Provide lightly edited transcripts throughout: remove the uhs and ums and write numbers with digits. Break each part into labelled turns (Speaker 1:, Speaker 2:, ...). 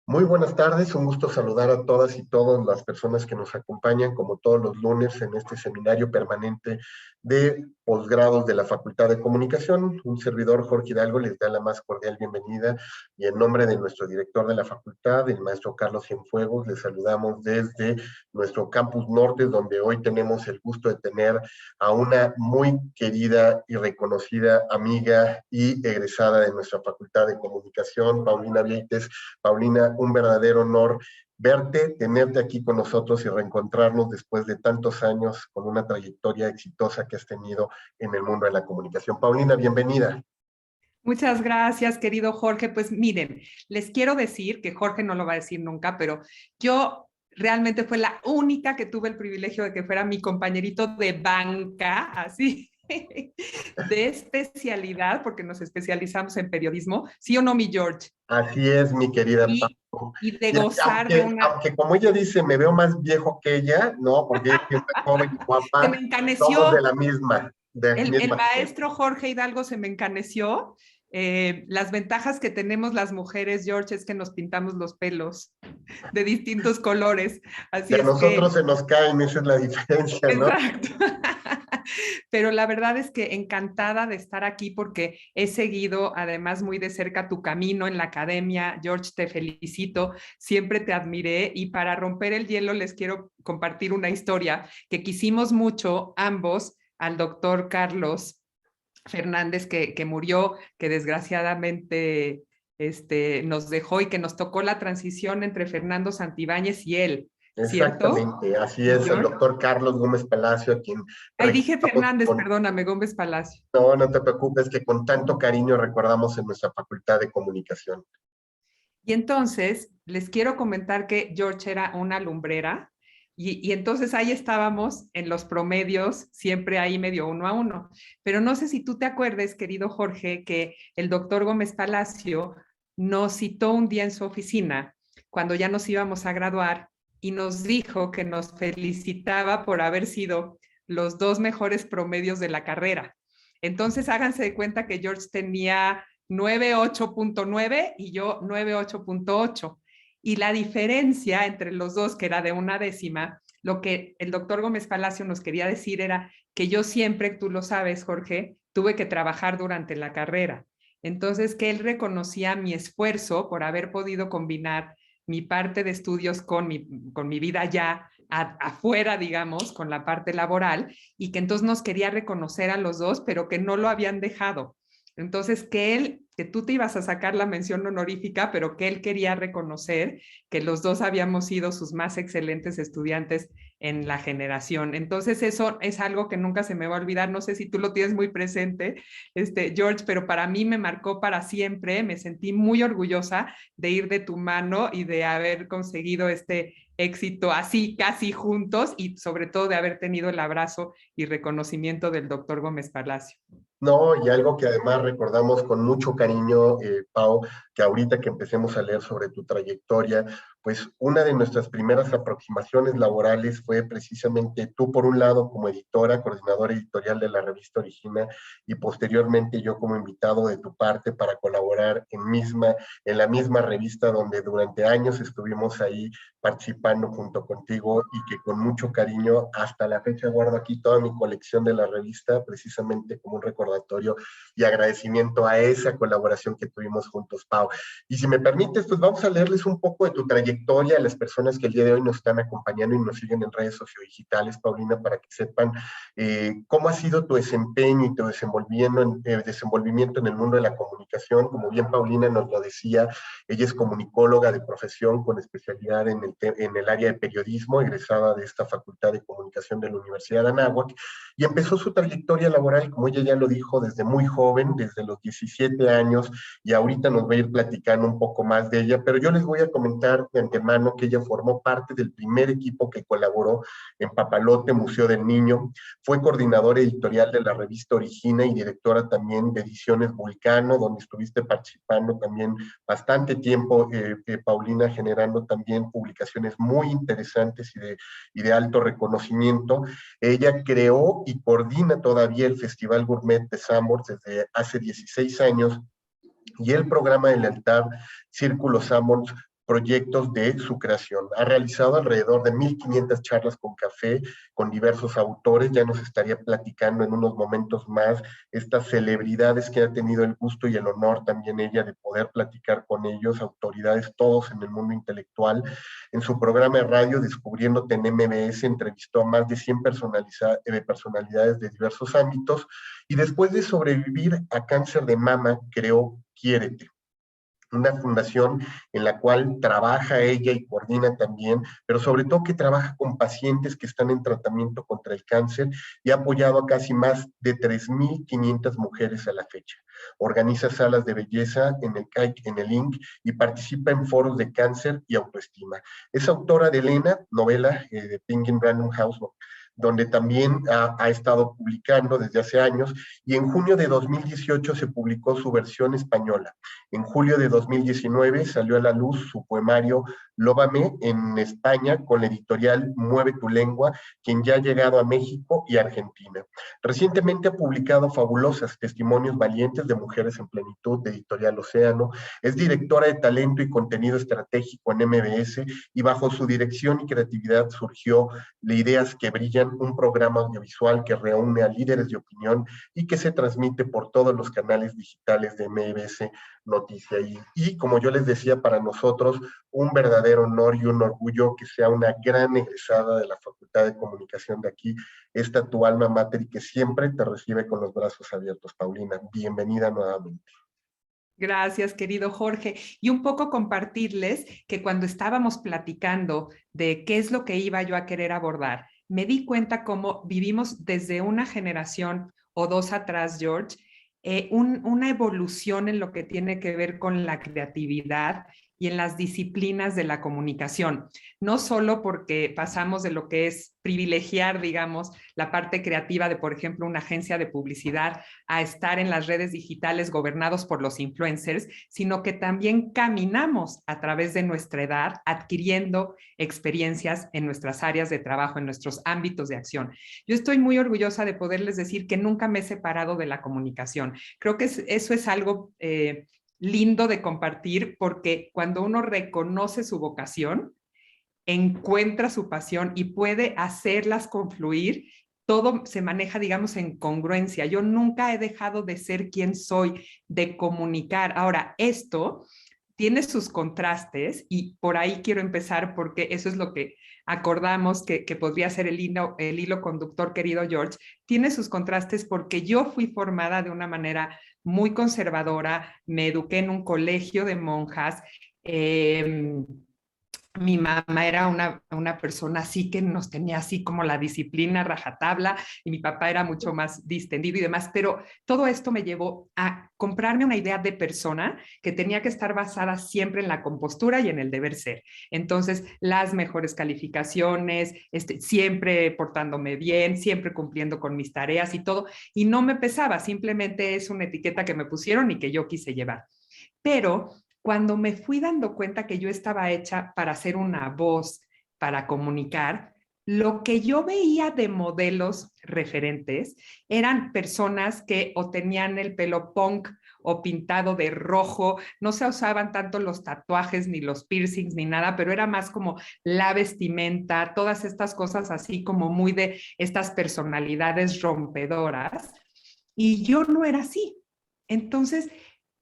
Speaker 1: Muy buenas tardes, un gusto saludar a todas y todas las personas que nos acompañan, como todos los lunes, en este seminario permanente de posgrados de la Facultad de Comunicación. Un servidor, Jorge Hidalgo, les da la más cordial bienvenida y en nombre de nuestro director de la facultad, el maestro Carlos Cienfuegos, les saludamos desde nuestro campus norte, donde hoy tenemos el gusto de tener a una muy querida y reconocida amiga y egresada de nuestra Facultad de Comunicación, Paulina Vieites. Paulina, un verdadero honor verte, tenerte aquí con nosotros y reencontrarnos después de tantos años con una trayectoria exitosa que has tenido en el mundo de la comunicación. Paulina, bienvenida.
Speaker 2: Muchas gracias, querido Jorge. Pues miren, les quiero decir, que Jorge no lo va a decir nunca, pero yo realmente fue la única que tuve el privilegio de que fuera mi compañerito de banca, así, de especialidad, porque nos especializamos en periodismo. ¿Sí o no, mi George?
Speaker 1: Así es, mi querida
Speaker 2: Y,
Speaker 1: Pau.
Speaker 2: y de
Speaker 1: Y
Speaker 2: gozar de una...
Speaker 1: aunque como ella dice, me veo más viejo que ella, no, porque ella es joven y
Speaker 2: Se me
Speaker 1: guapa, somos de
Speaker 2: encaneció.
Speaker 1: la misma,
Speaker 2: El maestro Jorge Hidalgo se me encaneció. Las ventajas que tenemos las mujeres, George, es que nos pintamos los pelos de distintos colores.
Speaker 1: Y
Speaker 2: Así
Speaker 1: a
Speaker 2: es
Speaker 1: nosotros
Speaker 2: que,
Speaker 1: se nos caen, esa es la diferencia, ¿no?
Speaker 2: exacto. Pero la verdad es que encantada de estar aquí porque he seguido además muy de cerca tu camino en la academia. George, te felicito, siempre te admiré y para romper el hielo les quiero compartir una historia que quisimos mucho ambos al doctor Carlos Fernández que murió, que desgraciadamente nos dejó y que nos tocó la transición entre Fernando Santibáñez y él, ¿cierto?
Speaker 1: Exactamente, así
Speaker 2: Mi
Speaker 1: es, el
Speaker 2: George.
Speaker 1: doctor Carlos Gómez Palacio, a quien
Speaker 2: Ay, dije
Speaker 1: recordamos
Speaker 2: Fernández,
Speaker 1: con,
Speaker 2: perdóname, Gómez Palacio.
Speaker 1: no, no te preocupes, que con tanto cariño recordamos en nuestra Facultad de Comunicación.
Speaker 2: Y entonces les quiero comentar que George era una lumbrera y entonces ahí estábamos en los promedios, siempre ahí medio 1-1. Pero no sé si tú te acuerdes, querido Jorge, que el doctor Gómez Palacio nos citó un día en su oficina cuando ya nos íbamos a graduar y nos dijo que nos felicitaba por haber sido los dos mejores promedios de la carrera. Entonces háganse de cuenta que George tenía 98.9 y yo 98.8. Y la diferencia entre los dos, que era de una décima, lo que el doctor Gómez Palacio nos quería decir era que yo siempre, tú lo sabes, Jorge, tuve que trabajar durante la carrera. Entonces, que él reconocía mi esfuerzo por haber podido combinar mi parte de estudios con mi vida ya afuera, digamos, con la parte laboral, y que entonces nos quería reconocer a los dos, pero que no lo habían dejado. Entonces, que tú te ibas a sacar la mención honorífica, pero que él quería reconocer que los dos habíamos sido sus más excelentes estudiantes en la generación. Entonces, eso es algo que nunca se me va a olvidar. No sé si tú lo tienes muy presente, George, pero para mí me marcó para siempre. Me sentí muy orgullosa de ir de tu mano y de haber conseguido este éxito así, casi juntos, y sobre todo de haber tenido el abrazo y reconocimiento del doctor Gómez Palacio.
Speaker 1: No, y algo que además recordamos con mucho cariño, Pau, que ahorita que empecemos a leer sobre tu trayectoria, pues una de nuestras primeras aproximaciones laborales fue precisamente tú, por un lado, como editora, coordinadora editorial de la revista Origina, y posteriormente yo como invitado de tu parte para colaborar en la misma revista donde durante años estuvimos ahí participando junto contigo y que con mucho cariño hasta la fecha guardo aquí toda mi colección de la revista, precisamente como un recordatorio y agradecimiento a esa colaboración que tuvimos juntos, Pau. Y si me permites, pues vamos a leerles un poco de tu trayectoria a las personas que el día de hoy nos están acompañando y nos siguen en redes sociodigitales, Paulina, para que sepan cómo ha sido tu desempeño y tu desenvolvimiento en el mundo de la comunicación. Como bien Paulina nos lo decía, ella es comunicóloga de profesión con especialidad en el área de periodismo, egresada de esta Facultad de Comunicación de la Universidad de Anáhuac, y empezó su trayectoria laboral, como ella ya lo dijo, desde muy joven, desde los 17 años, y ahorita nos va a ir platicando un poco más de ella, pero yo les voy a comentar de antemano que ella formó parte del primer equipo que colaboró en Papalote, Museo del Niño, fue coordinadora editorial de la revista Origina y directora también de Ediciones Vulcano, donde estuviste participando también bastante tiempo, Paulina, generando también publicaciones muy interesantes y de alto reconocimiento. Ella creó y coordina todavía el Festival Gourmet de Sanborns desde hace 16 años y el programa del altar Círculo Sanborns proyectos de su creación. Ha realizado alrededor de 1,500 charlas con café, con diversos autores. Ya nos estaría platicando en unos momentos más estas celebridades que ha tenido el gusto y el honor también ella de poder platicar con ellos, autoridades todos en el mundo intelectual. En su programa de radio Descubriéndote en MBS entrevistó a más de 100 personalidades de diversos ámbitos y después de sobrevivir a cáncer de mama creó Quiérete, una fundación en la cual trabaja ella y coordina también, pero sobre todo que trabaja con pacientes que están en tratamiento contra el cáncer y ha apoyado a casi más de 3,500 mujeres a la fecha. Organiza salas de belleza en el CAIC, en el INC, y participa en foros de cáncer y autoestima. Es autora de Elena, novela de Penguin Random House, donde también ha estado publicando desde hace años, y en junio de 2018 se publicó su versión española. En julio de 2019 salió a la luz su poemario Lóbame en España con la editorial Mueve tu Lengua, quien ya ha llegado a México y Argentina. Recientemente ha publicado Fabulosas, testimonios valientes de mujeres en plenitud, de Editorial Océano. Es directora de talento y contenido estratégico en MBS, y bajo su dirección y creatividad surgió Ideas que Brillan, un programa audiovisual que reúne a líderes de opinión y que se transmite por todos los canales digitales de MBS Noticia. Y como yo les decía, para nosotros un verdadero honor y un orgullo que sea una gran egresada de la Facultad de Comunicación de aquí, esta tu alma mater, y que siempre te recibe con los brazos abiertos. Paulina, bienvenida nuevamente.
Speaker 2: Gracias, querido Jorge. Y un poco compartirles que cuando estábamos platicando de qué es lo que iba yo a querer abordar, me di cuenta cómo vivimos desde una generación o dos atrás, George, una evolución en lo que tiene que ver con la creatividad y en las disciplinas de la comunicación. No solo porque pasamos de lo que es privilegiar, digamos, la parte creativa de, por ejemplo, una agencia de publicidad a estar en las redes digitales gobernados por los influencers, sino que también caminamos a través de nuestra edad adquiriendo experiencias en nuestras áreas de trabajo, en nuestros ámbitos de acción. Yo estoy muy orgullosa de poderles decir que nunca me he separado de la comunicación. Creo que eso es algo lindo de compartir, porque cuando uno reconoce su vocación, encuentra su pasión y puede hacerlas confluir, todo se maneja, digamos, en congruencia. Yo nunca he dejado de ser quien soy, de comunicar. Ahora, esto tiene sus contrastes y por ahí quiero empezar porque eso es lo que acordamos que podría ser el hilo conductor, querido George. Tiene sus contrastes porque yo fui formada de una manera muy conservadora, me eduqué en un colegio de monjas. Mi mamá era una persona así que nos tenía así como la disciplina rajatabla, y mi papá era mucho más distendido y demás, pero todo esto me llevó a comprarme una idea de persona que tenía que estar basada siempre en la compostura y en el deber ser. Entonces, las mejores calificaciones, siempre portándome bien, siempre cumpliendo con mis tareas y todo, y no me pesaba, simplemente es una etiqueta que me pusieron y que yo quise llevar. Pero cuando me fui dando cuenta que yo estaba hecha para ser una voz, para comunicar, lo que yo veía de modelos referentes eran personas que o tenían el pelo punk o pintado de rojo, no se usaban tanto los tatuajes ni los piercings ni nada, pero era más como la vestimenta, todas estas cosas así como muy de estas personalidades rompedoras. Y yo no era así. Entonces,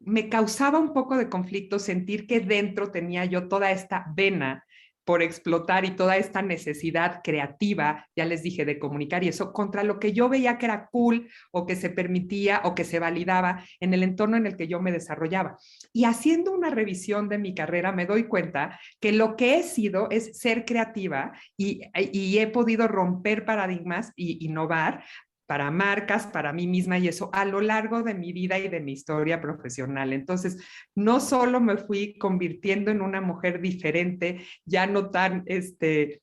Speaker 2: me causaba un poco de conflicto sentir que dentro tenía yo toda esta vena por explotar y toda esta necesidad creativa, ya les dije, de comunicar y eso, contra lo que yo veía que era cool o que se permitía o que se validaba en el entorno en el que yo me desarrollaba. Y haciendo una revisión de mi carrera me doy cuenta que lo que he sido es ser creativa y he podido romper paradigmas y innovar para marcas, para mí misma y eso a lo largo de mi vida y de mi historia profesional. Entonces, no solo me fui convirtiendo en una mujer diferente, ya no tan,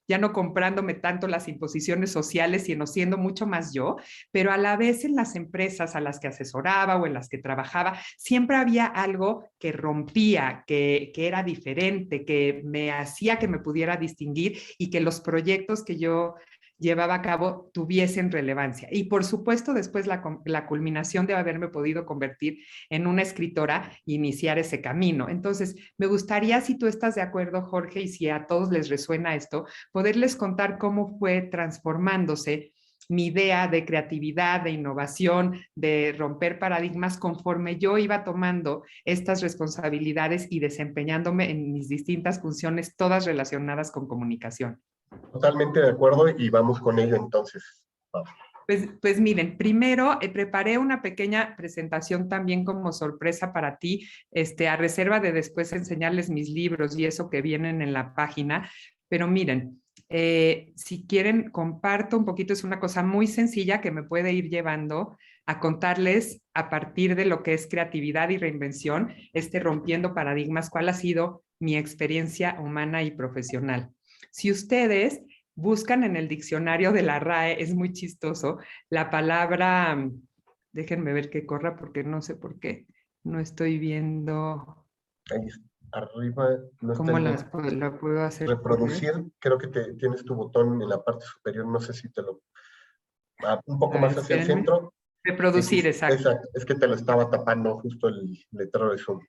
Speaker 2: ya no comprándome tanto las imposiciones sociales, sino siendo mucho más yo, pero a la vez en las empresas a las que asesoraba o en las que trabajaba, siempre había algo que rompía, que era diferente, que me hacía que me pudiera distinguir y que los proyectos que yo llevaba a cabo tuviesen relevancia. Y por supuesto, después la culminación de haberme podido convertir en una escritora e iniciar ese camino. Entonces, me gustaría, si tú estás de acuerdo, Jorge, y si a todos les resuena esto, poderles contar cómo fue transformándose mi idea de creatividad, de innovación, de romper paradigmas conforme yo iba tomando estas responsabilidades y desempeñándome en mis distintas funciones, todas relacionadas con comunicación.
Speaker 1: Totalmente de acuerdo y vamos con ello entonces.
Speaker 2: Pues miren, primero preparé una pequeña presentación también como sorpresa para ti, a reserva de después enseñarles mis libros y eso que vienen en la página. Pero miren, si quieren, comparto un poquito, es una cosa muy sencilla que me puede ir llevando a contarles a partir de lo que es creatividad y reinvención, rompiendo paradigmas, cuál ha sido mi experiencia humana y profesional. Si ustedes buscan en el diccionario de la RAE, es muy chistoso, la palabra, déjenme ver que corra porque no sé por qué, no estoy viendo.
Speaker 1: Ahí arriba no está
Speaker 2: ¿Cómo
Speaker 1: el
Speaker 2: la puedo hacer correr?
Speaker 1: reproducir, creo que tienes tu botón en la parte superior, no sé si te lo... un poco
Speaker 2: A ver,
Speaker 1: más hacia el
Speaker 2: espérenme.
Speaker 1: centro. Sí,
Speaker 2: Reproducir, exacto.
Speaker 1: exacto, es que te lo estaba tapando justo el letrero de Zoom.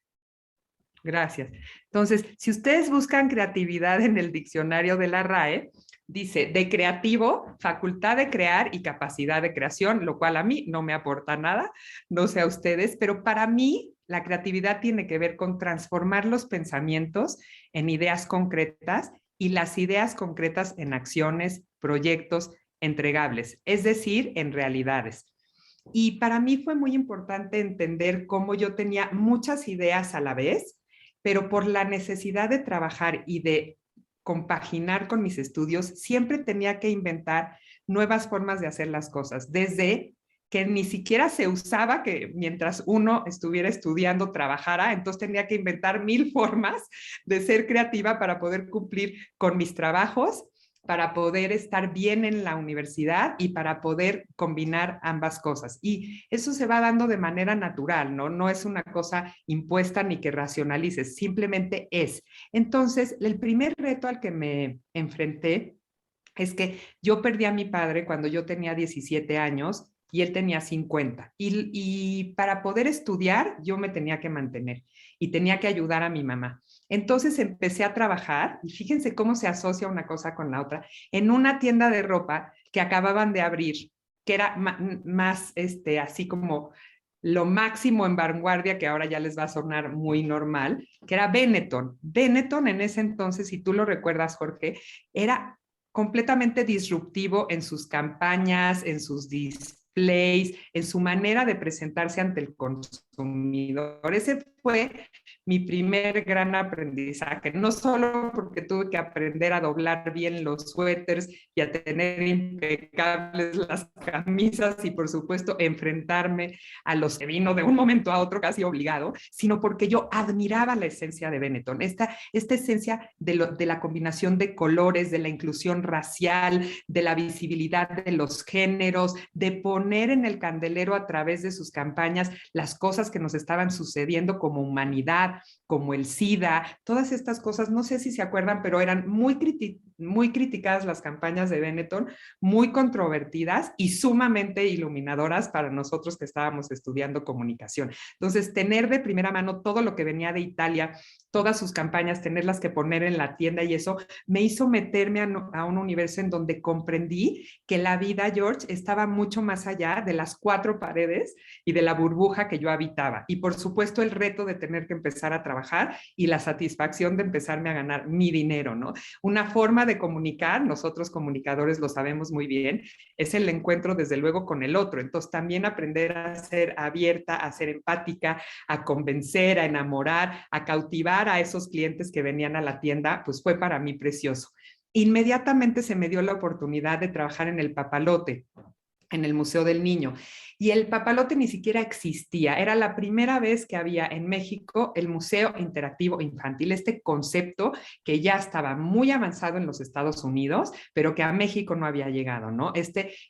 Speaker 2: Gracias. Entonces, si ustedes buscan creatividad en el diccionario de la RAE, dice de creativo, facultad de crear y capacidad de creación, lo cual a mí no me aporta nada, no sé a ustedes, pero para mí la creatividad tiene que ver con transformar los pensamientos en ideas concretas y las ideas concretas en acciones, proyectos entregables, es decir, en realidades. Y para mí fue muy importante entender cómo yo tenía muchas ideas a la vez, pero por la necesidad de trabajar y de compaginar con mis estudios, siempre tenía que inventar nuevas formas de hacer las cosas, desde que ni siquiera se usaba que mientras uno estuviera estudiando trabajara, entonces tenía que inventar 1000 formas de ser creativa para poder cumplir con mis trabajos, para poder estar bien en la universidad y para poder combinar ambas cosas. Y eso se va dando de manera natural, ¿no? No es una cosa impuesta ni que racionalices, simplemente es. Entonces, el primer reto al que me enfrenté es que yo perdí a mi padre cuando yo tenía 17 años y él tenía 50. Y para poder estudiar, yo me tenía que mantener y tenía que ayudar a mi mamá. Entonces empecé a trabajar, y fíjense cómo se asocia una cosa con la otra, en una tienda de ropa que acababan de abrir, que era más, así como lo máximo en vanguardia, que ahora ya les va a sonar muy normal, que era Benetton. Benetton en ese entonces, si tú lo recuerdas, Jorge, era completamente disruptivo en sus campañas, en sus displays, en su manera de presentarse ante el consumidor. Ese fue mi primer gran aprendizaje, no solo porque tuve que aprender a doblar bien los suéteres y a tener impecables las camisas y por supuesto enfrentarme a los que vino de un momento a otro casi obligado, sino porque yo admiraba la esencia de Benetton, esta esencia de la combinación de colores, de la inclusión racial, de la visibilidad de los géneros, de poner en el candelero a través de sus campañas las cosas que nos estaban sucediendo como humanidad, como el SIDA, todas estas cosas, no sé si se acuerdan, pero eran muy criticadas las campañas de Benetton, muy controvertidas y sumamente iluminadoras para nosotros que estábamos estudiando comunicación. Entonces, tener de primera mano todo lo que venía de Italia, todas sus campañas, tenerlas que poner en la tienda y eso, me hizo meterme a un universo en donde comprendí que la vida, George, estaba mucho más allá de las 4 paredes y de la burbuja que yo habitaba. Y por supuesto el reto de tener que empezar a trabajar y la satisfacción de empezarme a ganar mi dinero, ¿no? Una forma de comunicar, nosotros comunicadores lo sabemos muy bien, es el encuentro desde luego con el otro. Entonces también aprender a ser abierta, a ser empática, a convencer, a enamorar, a cautivar a esos clientes que venían a la tienda, pues fue para mí precioso. Inmediatamente se me dio la oportunidad de trabajar en el Papalote, en el Museo del Niño. Y el Papalote ni siquiera existía. Era la primera vez que había en México el Museo Interactivo Infantil, este concepto que ya estaba muy avanzado en los Estados Unidos, pero que a México no había llegado, ¿no?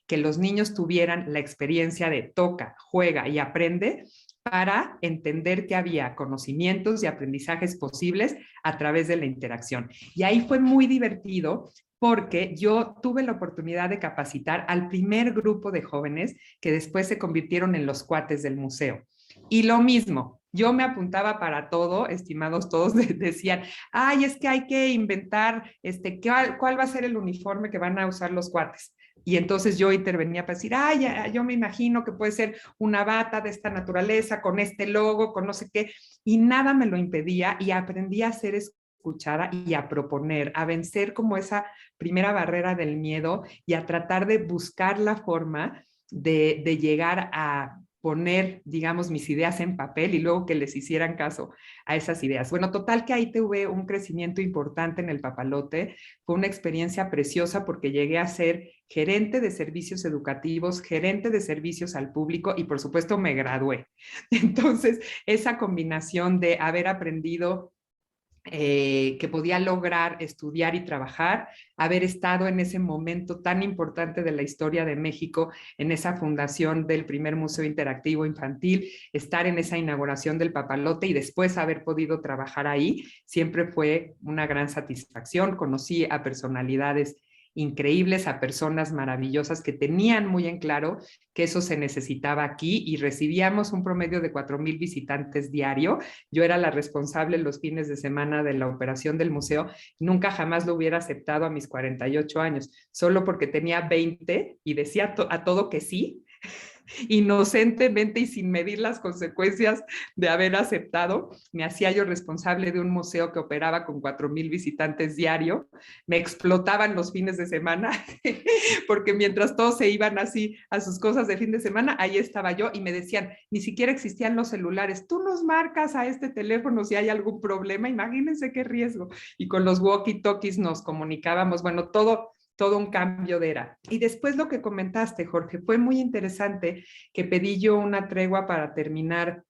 Speaker 2: Que los niños tuvieran la experiencia de toca, juega y aprende para entender que había conocimientos y aprendizajes posibles a través de la interacción. Y ahí fue muy divertido porque yo tuve la oportunidad de capacitar al primer grupo de jóvenes que después se convirtieron en los cuates del museo. Y lo mismo, yo me apuntaba para todo, estimados todos, decían, ay, es que hay que inventar, ¿cuál va a ser el uniforme que van a usar los cuates? Y entonces yo intervenía para decir, ay, yo me imagino que puede ser una bata de esta naturaleza, con este logo, con no sé qué, y nada me lo impedía y aprendí a ser escuchada y a proponer, a vencer como esa primera barrera del miedo y a tratar de buscar la forma de llegar a poner, digamos, mis ideas en papel y luego que les hicieran caso a esas ideas. Bueno, total que ahí tuve un crecimiento importante en el Papalote, fue una experiencia preciosa porque llegué a ser gerente de servicios educativos, gerente de servicios al público y por supuesto me gradué. Entonces, esa combinación de haber aprendido que podía lograr estudiar y trabajar, haber estado en ese momento tan importante de la historia de México, en esa fundación del primer Museo Interactivo Infantil, estar en esa inauguración del Papalote y después haber podido trabajar ahí, siempre fue una gran satisfacción. Conocí a personalidades increíbles, a personas maravillosas que tenían muy en claro que eso se necesitaba aquí y recibíamos un promedio de 4,000 visitantes diario. Yo era la responsable los fines de semana de la operación del museo. Nunca jamás lo hubiera aceptado a mis 48 años, solo porque tenía 20 y decía a todo que sí, inocentemente y sin medir las consecuencias de haber aceptado. Me hacía yo responsable de un museo que operaba con 4,000 visitantes diario. Me explotaban los fines de semana, porque mientras todos se iban así a sus cosas de fin de semana, ahí estaba yo y me decían, ni siquiera existían los celulares, tú nos marcas a este teléfono si hay algún problema, imagínense qué riesgo. Y con los walkie-talkies nos comunicábamos, bueno, todo un cambio de era. Y después lo que comentaste, Jorge, fue muy interesante que pedí yo una tregua para terminar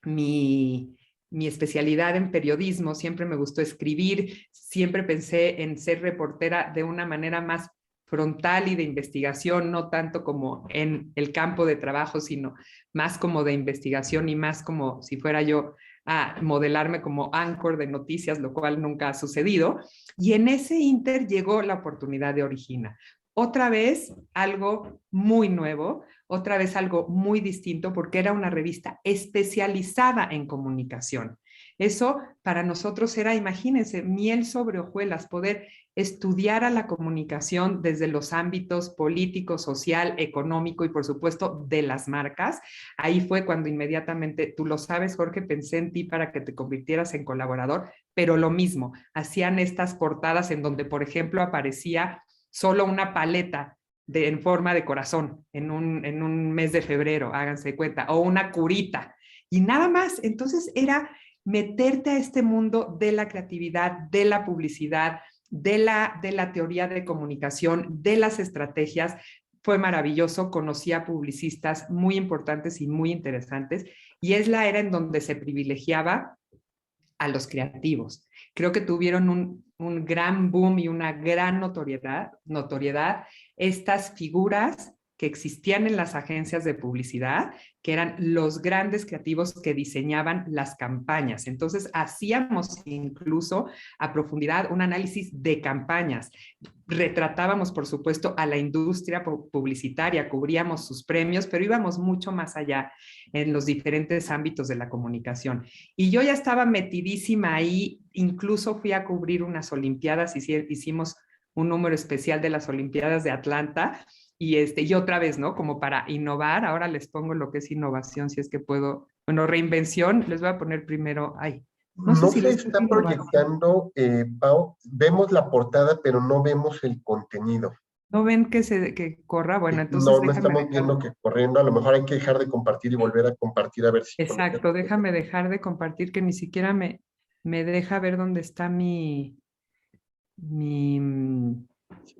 Speaker 2: mi especialidad en periodismo. Siempre me gustó escribir, siempre pensé en ser reportera de una manera más frontal y de investigación, no tanto como en el campo de trabajo, sino más como de investigación y más como si fuera yo a modelarme como anchor de noticias, lo cual nunca ha sucedido. Y en ese inter llegó la oportunidad de Origina. Otra vez algo muy nuevo, otra vez algo muy distinto, porque era una revista especializada en comunicación. Eso para nosotros era, imagínense, miel sobre hojuelas, poder estudiar a la comunicación desde los ámbitos político, social, económico y por supuesto de las marcas. Ahí fue cuando inmediatamente, tú lo sabes, Jorge, pensé en ti para que te convirtieras en colaborador, pero lo mismo, hacían estas portadas en donde, por ejemplo, aparecía solo una paleta en forma de corazón en un mes de febrero, háganse cuenta, o una curita, y nada más. Entonces era meterte a este mundo de la creatividad, de la publicidad, de la teoría de comunicación, de las estrategias. Fue maravilloso, conocí a publicistas muy importantes y muy interesantes, y es la era en donde se privilegiaba a los creativos. Creo que tuvieron un gran boom y una gran notoriedad estas figuras que existían en las agencias de publicidad, que eran los grandes creativos que diseñaban las campañas. Entonces, hacíamos incluso a profundidad un análisis de campañas. Retratábamos, por supuesto, a la industria publicitaria, cubríamos sus premios, pero íbamos mucho más allá en los diferentes ámbitos de la comunicación. Y yo ya estaba metidísima ahí, incluso fui a cubrir unas Olimpiadas, hicimos un número especial de las Olimpiadas de Atlanta, y otra vez, ¿no? Como para innovar, ahora les pongo lo que es innovación, si es que puedo, bueno, reinvención, les voy a poner primero, no sé
Speaker 1: No
Speaker 2: si
Speaker 1: se
Speaker 2: les puse
Speaker 1: está
Speaker 2: innovación.
Speaker 1: proyectando, Pau, vemos la portada, pero no vemos el contenido.
Speaker 2: ¿No ven que corra? Bueno, entonces
Speaker 1: No
Speaker 2: déjame
Speaker 1: estamos
Speaker 2: dejar,
Speaker 1: viendo que corriendo, a lo mejor hay que dejar de compartir y volver a compartir a ver si con eso.
Speaker 2: exacto, déjame dejar de compartir que ni siquiera me deja ver dónde está mi,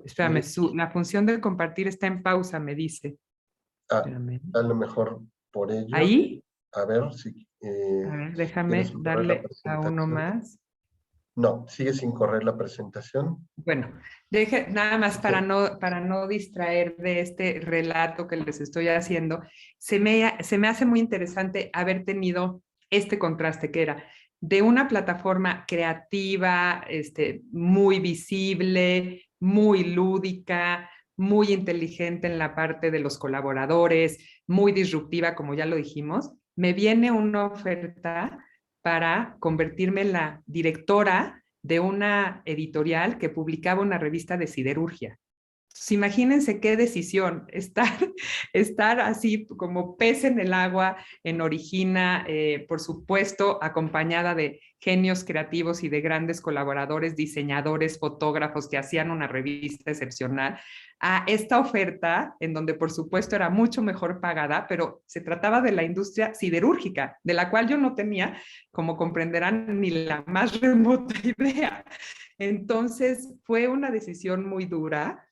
Speaker 2: espérame,
Speaker 1: Sí,
Speaker 2: la función de compartir está en pausa, me dice.
Speaker 1: a,
Speaker 2: Espérame.
Speaker 1: a lo mejor por ello,
Speaker 2: Ahí,
Speaker 1: a ver si
Speaker 2: a ver,
Speaker 1: quieres
Speaker 2: déjame
Speaker 1: correr la
Speaker 2: darle a uno
Speaker 1: presentación.
Speaker 2: más.
Speaker 1: No, sigue sin correr la presentación.
Speaker 2: Bueno, nada más para no distraer de este relato que les estoy haciendo, se me hace muy interesante haber tenido este contraste que era de una plataforma creativa, muy visible, muy lúdica, muy inteligente en la parte de los colaboradores, muy disruptiva, como ya lo dijimos, me viene una oferta para convertirme en la directora de una editorial que publicaba una revista de siderurgia. Entonces, imagínense qué decisión, estar así como pez en el agua, en Origina, por supuesto, acompañada de genios creativos y de grandes colaboradores, diseñadores, fotógrafos que hacían una revista excepcional, a esta oferta en donde por supuesto era mucho mejor pagada, pero se trataba de la industria siderúrgica, de la cual yo no tenía, como comprenderán, ni la más remota idea. Entonces fue una decisión muy dura.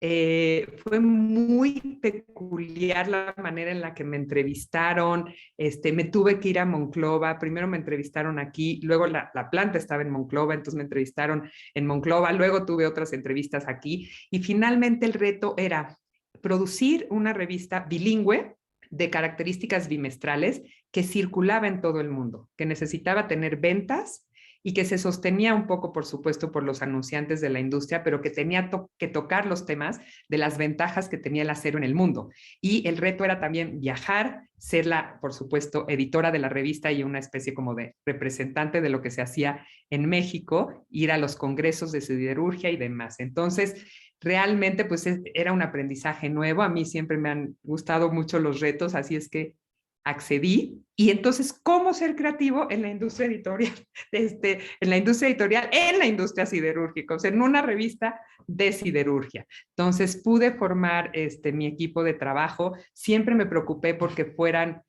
Speaker 2: Fue muy peculiar la manera en la que me entrevistaron. Me tuve que ir a Monclova. Primero me entrevistaron aquí, luego la planta estaba en Monclova, entonces me entrevistaron en Monclova, luego tuve otras entrevistas aquí y finalmente el reto era producir una revista bilingüe de características bimestrales que circulaba en todo el mundo, que necesitaba tener ventas y que se sostenía un poco, por supuesto, por los anunciantes de la industria, pero que tenía que tocar los temas de las ventajas que tenía el acero en el mundo. Y el reto era también viajar, ser la, por supuesto, editora de la revista y una especie como de representante de lo que se hacía en México, ir a los congresos de siderurgia y demás. Entonces, realmente, pues era un aprendizaje nuevo. A mí siempre me han gustado mucho los retos, así es que accedí. Y entonces, ¿cómo ser creativo en la industria editorial? En la industria editorial, en la industria siderúrgica, o sea, en una revista de siderurgia. Entonces, pude formar mi equipo de trabajo. Siempre me preocupé porque fueran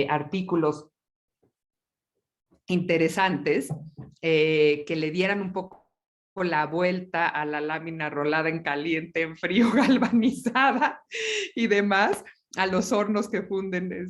Speaker 2: artículos interesantes, que le dieran un poco la vuelta a la lámina rolada en caliente, en frío, galvanizada y demás, a los hornos que funden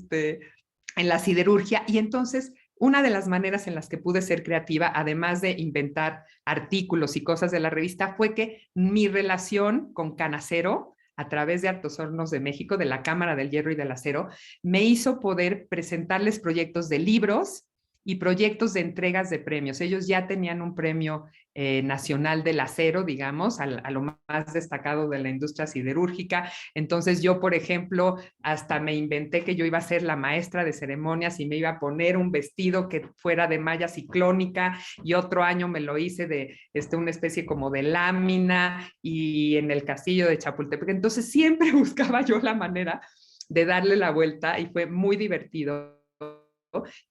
Speaker 2: en la siderurgia. Y entonces, una de las maneras en las que pude ser creativa, además de inventar artículos y cosas de la revista, fue que mi relación con Canacero, a través de Altos Hornos de México, de la Cámara del Hierro y del Acero, me hizo poder presentarles proyectos de libros y proyectos de entregas de premios. Ellos ya tenían un premio nacional del acero, digamos, a lo más destacado de la industria siderúrgica. Entonces yo, por ejemplo, hasta me inventé que yo iba a ser la maestra de ceremonias y me iba a poner un vestido que fuera de malla ciclónica, y otro año me lo hice de una especie como de lámina y en el castillo de Chapultepec. Entonces siempre buscaba yo la manera de darle la vuelta y fue muy divertido.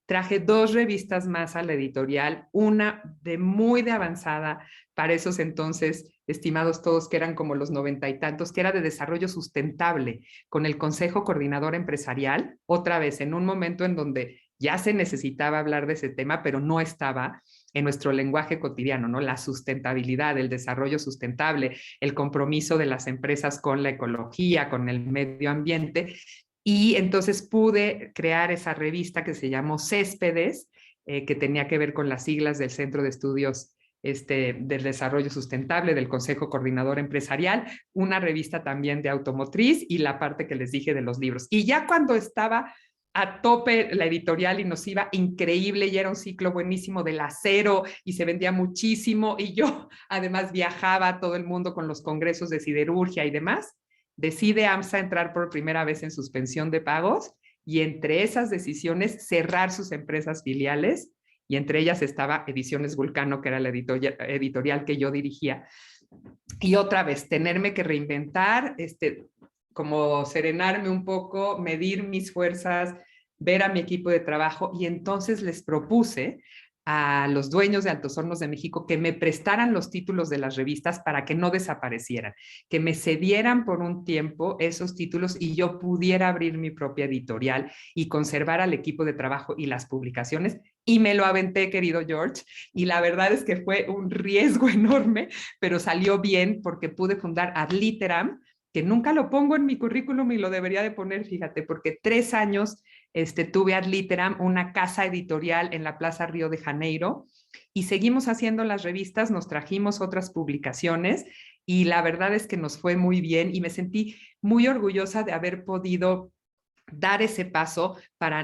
Speaker 2: Traje 2 revistas más a la editorial, una de muy de avanzada para esos entonces, estimados todos, que eran como los 90 y tantos, que era de desarrollo sustentable, con el Consejo Coordinador Empresarial, otra vez en un momento en donde ya se necesitaba hablar de ese tema, pero no estaba en nuestro lenguaje cotidiano, ¿no? La sustentabilidad, el desarrollo sustentable, el compromiso de las empresas con la ecología, con el medio ambiente. Y entonces pude crear esa revista que se llamó Céspedes, que tenía que ver con las siglas del Centro de Estudios del Desarrollo Sustentable del Consejo Coordinador Empresarial, una revista también de automotriz y la parte que les dije de los libros. Y ya cuando estaba a tope la editorial y nos iba increíble y era un ciclo buenísimo del acero y se vendía muchísimo y yo además viajaba a todo el mundo con los congresos de siderurgia y demás, decide AMSA entrar por primera vez en suspensión de pagos y entre esas decisiones cerrar sus empresas filiales, y entre ellas estaba Ediciones Vulcano, que era la editorial que yo dirigía. Y otra vez, tenerme que reinventar, como serenarme un poco, medir mis fuerzas, ver a mi equipo de trabajo, y entonces les propuse a los dueños de Altos Hornos de México que me prestaran los títulos de las revistas para que no desaparecieran, que me cedieran por un tiempo esos títulos y yo pudiera abrir mi propia editorial y conservar al equipo de trabajo y las publicaciones. Y me lo aventé, querido George, y la verdad es que fue un riesgo enorme, pero salió bien porque pude fundar Ad Literam, que nunca lo pongo en mi currículum y lo debería de poner, fíjate, porque 3 años tuve Ad Literam, una casa editorial en la Plaza Río de Janeiro, y seguimos haciendo las revistas, nos trajimos otras publicaciones y la verdad es que nos fue muy bien y me sentí muy orgullosa de haber podido dar ese paso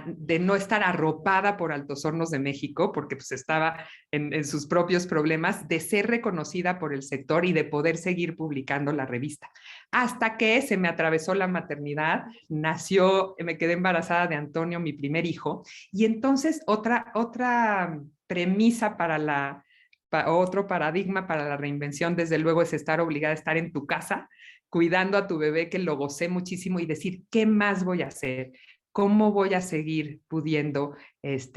Speaker 2: de no estar arropada por Altos Hornos de México, porque pues estaba en sus propios problemas, de ser reconocida por el sector y de poder seguir publicando la revista. Hasta que se me atravesó la maternidad, me quedé embarazada de Antonio, mi primer hijo, y entonces otra premisa otro paradigma para la reinvención, desde luego, es estar obligada a estar en tu casa, cuidando a tu bebé, que lo gocé muchísimo, y decir, ¿qué más voy a hacer? ¿Cómo voy a seguir pudiendo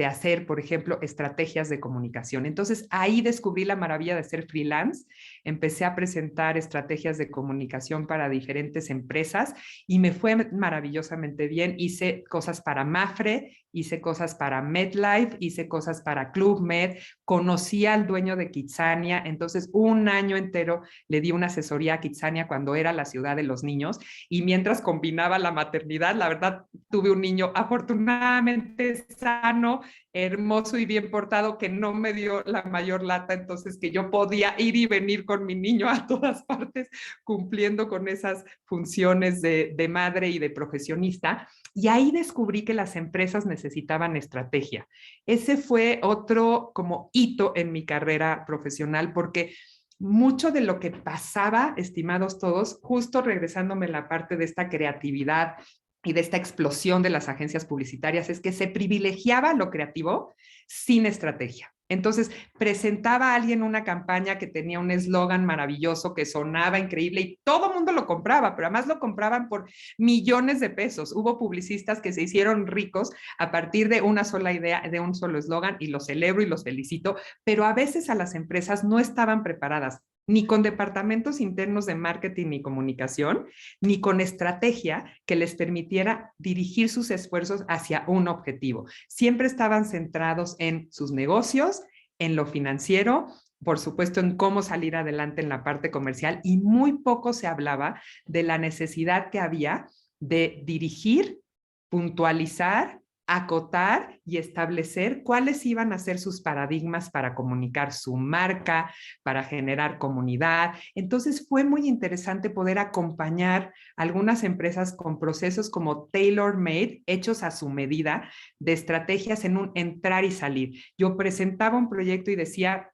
Speaker 2: hacer, por ejemplo, estrategias de comunicación? Entonces, ahí descubrí la maravilla de ser freelance. Empecé a presentar estrategias de comunicación para diferentes empresas y me fue maravillosamente bien. Hice cosas para Mafre, hice cosas para MedLife, hice cosas para Club Med, conocí al dueño de Kitsania, entonces un año entero le di una asesoría a Kitsania cuando era la ciudad de los niños, y mientras combinaba la maternidad, la verdad, tuve un niño afortunadamente sano, hermoso y bien portado, que no me dio la mayor lata, entonces que yo podía ir y venir con mi niño a todas partes, cumpliendo con esas funciones de madre y de profesionista. Y ahí descubrí que las empresas necesitaban estrategia. Ese fue otro como hito en mi carrera profesional, porque mucho de lo que pasaba, estimados todos, justo regresándome la parte de esta creatividad y de esta explosión de las agencias publicitarias, es que se privilegiaba lo creativo sin estrategia. Entonces, presentaba a alguien una campaña que tenía un eslogan maravilloso, que sonaba increíble y todo el mundo lo compraba, pero además lo compraban por millones de pesos. Hubo publicistas que se hicieron ricos a partir de una sola idea, de un solo eslogan, y los celebro y los felicito, pero a veces a las empresas no estaban preparadas ni con departamentos internos de marketing y comunicación, ni con estrategia que les permitiera dirigir sus esfuerzos hacia un objetivo. Siempre estaban centrados en sus negocios, en lo financiero, por supuesto en cómo salir adelante en la parte comercial, y muy poco se hablaba de la necesidad que había de dirigir, puntualizar, acotar y establecer cuáles iban a ser sus paradigmas para comunicar su marca, para generar comunidad. Entonces fue muy interesante poder acompañar a algunas empresas con procesos como tailor-made, hechos a su medida, de estrategias en un entrar y salir. Yo presentaba un proyecto y decía,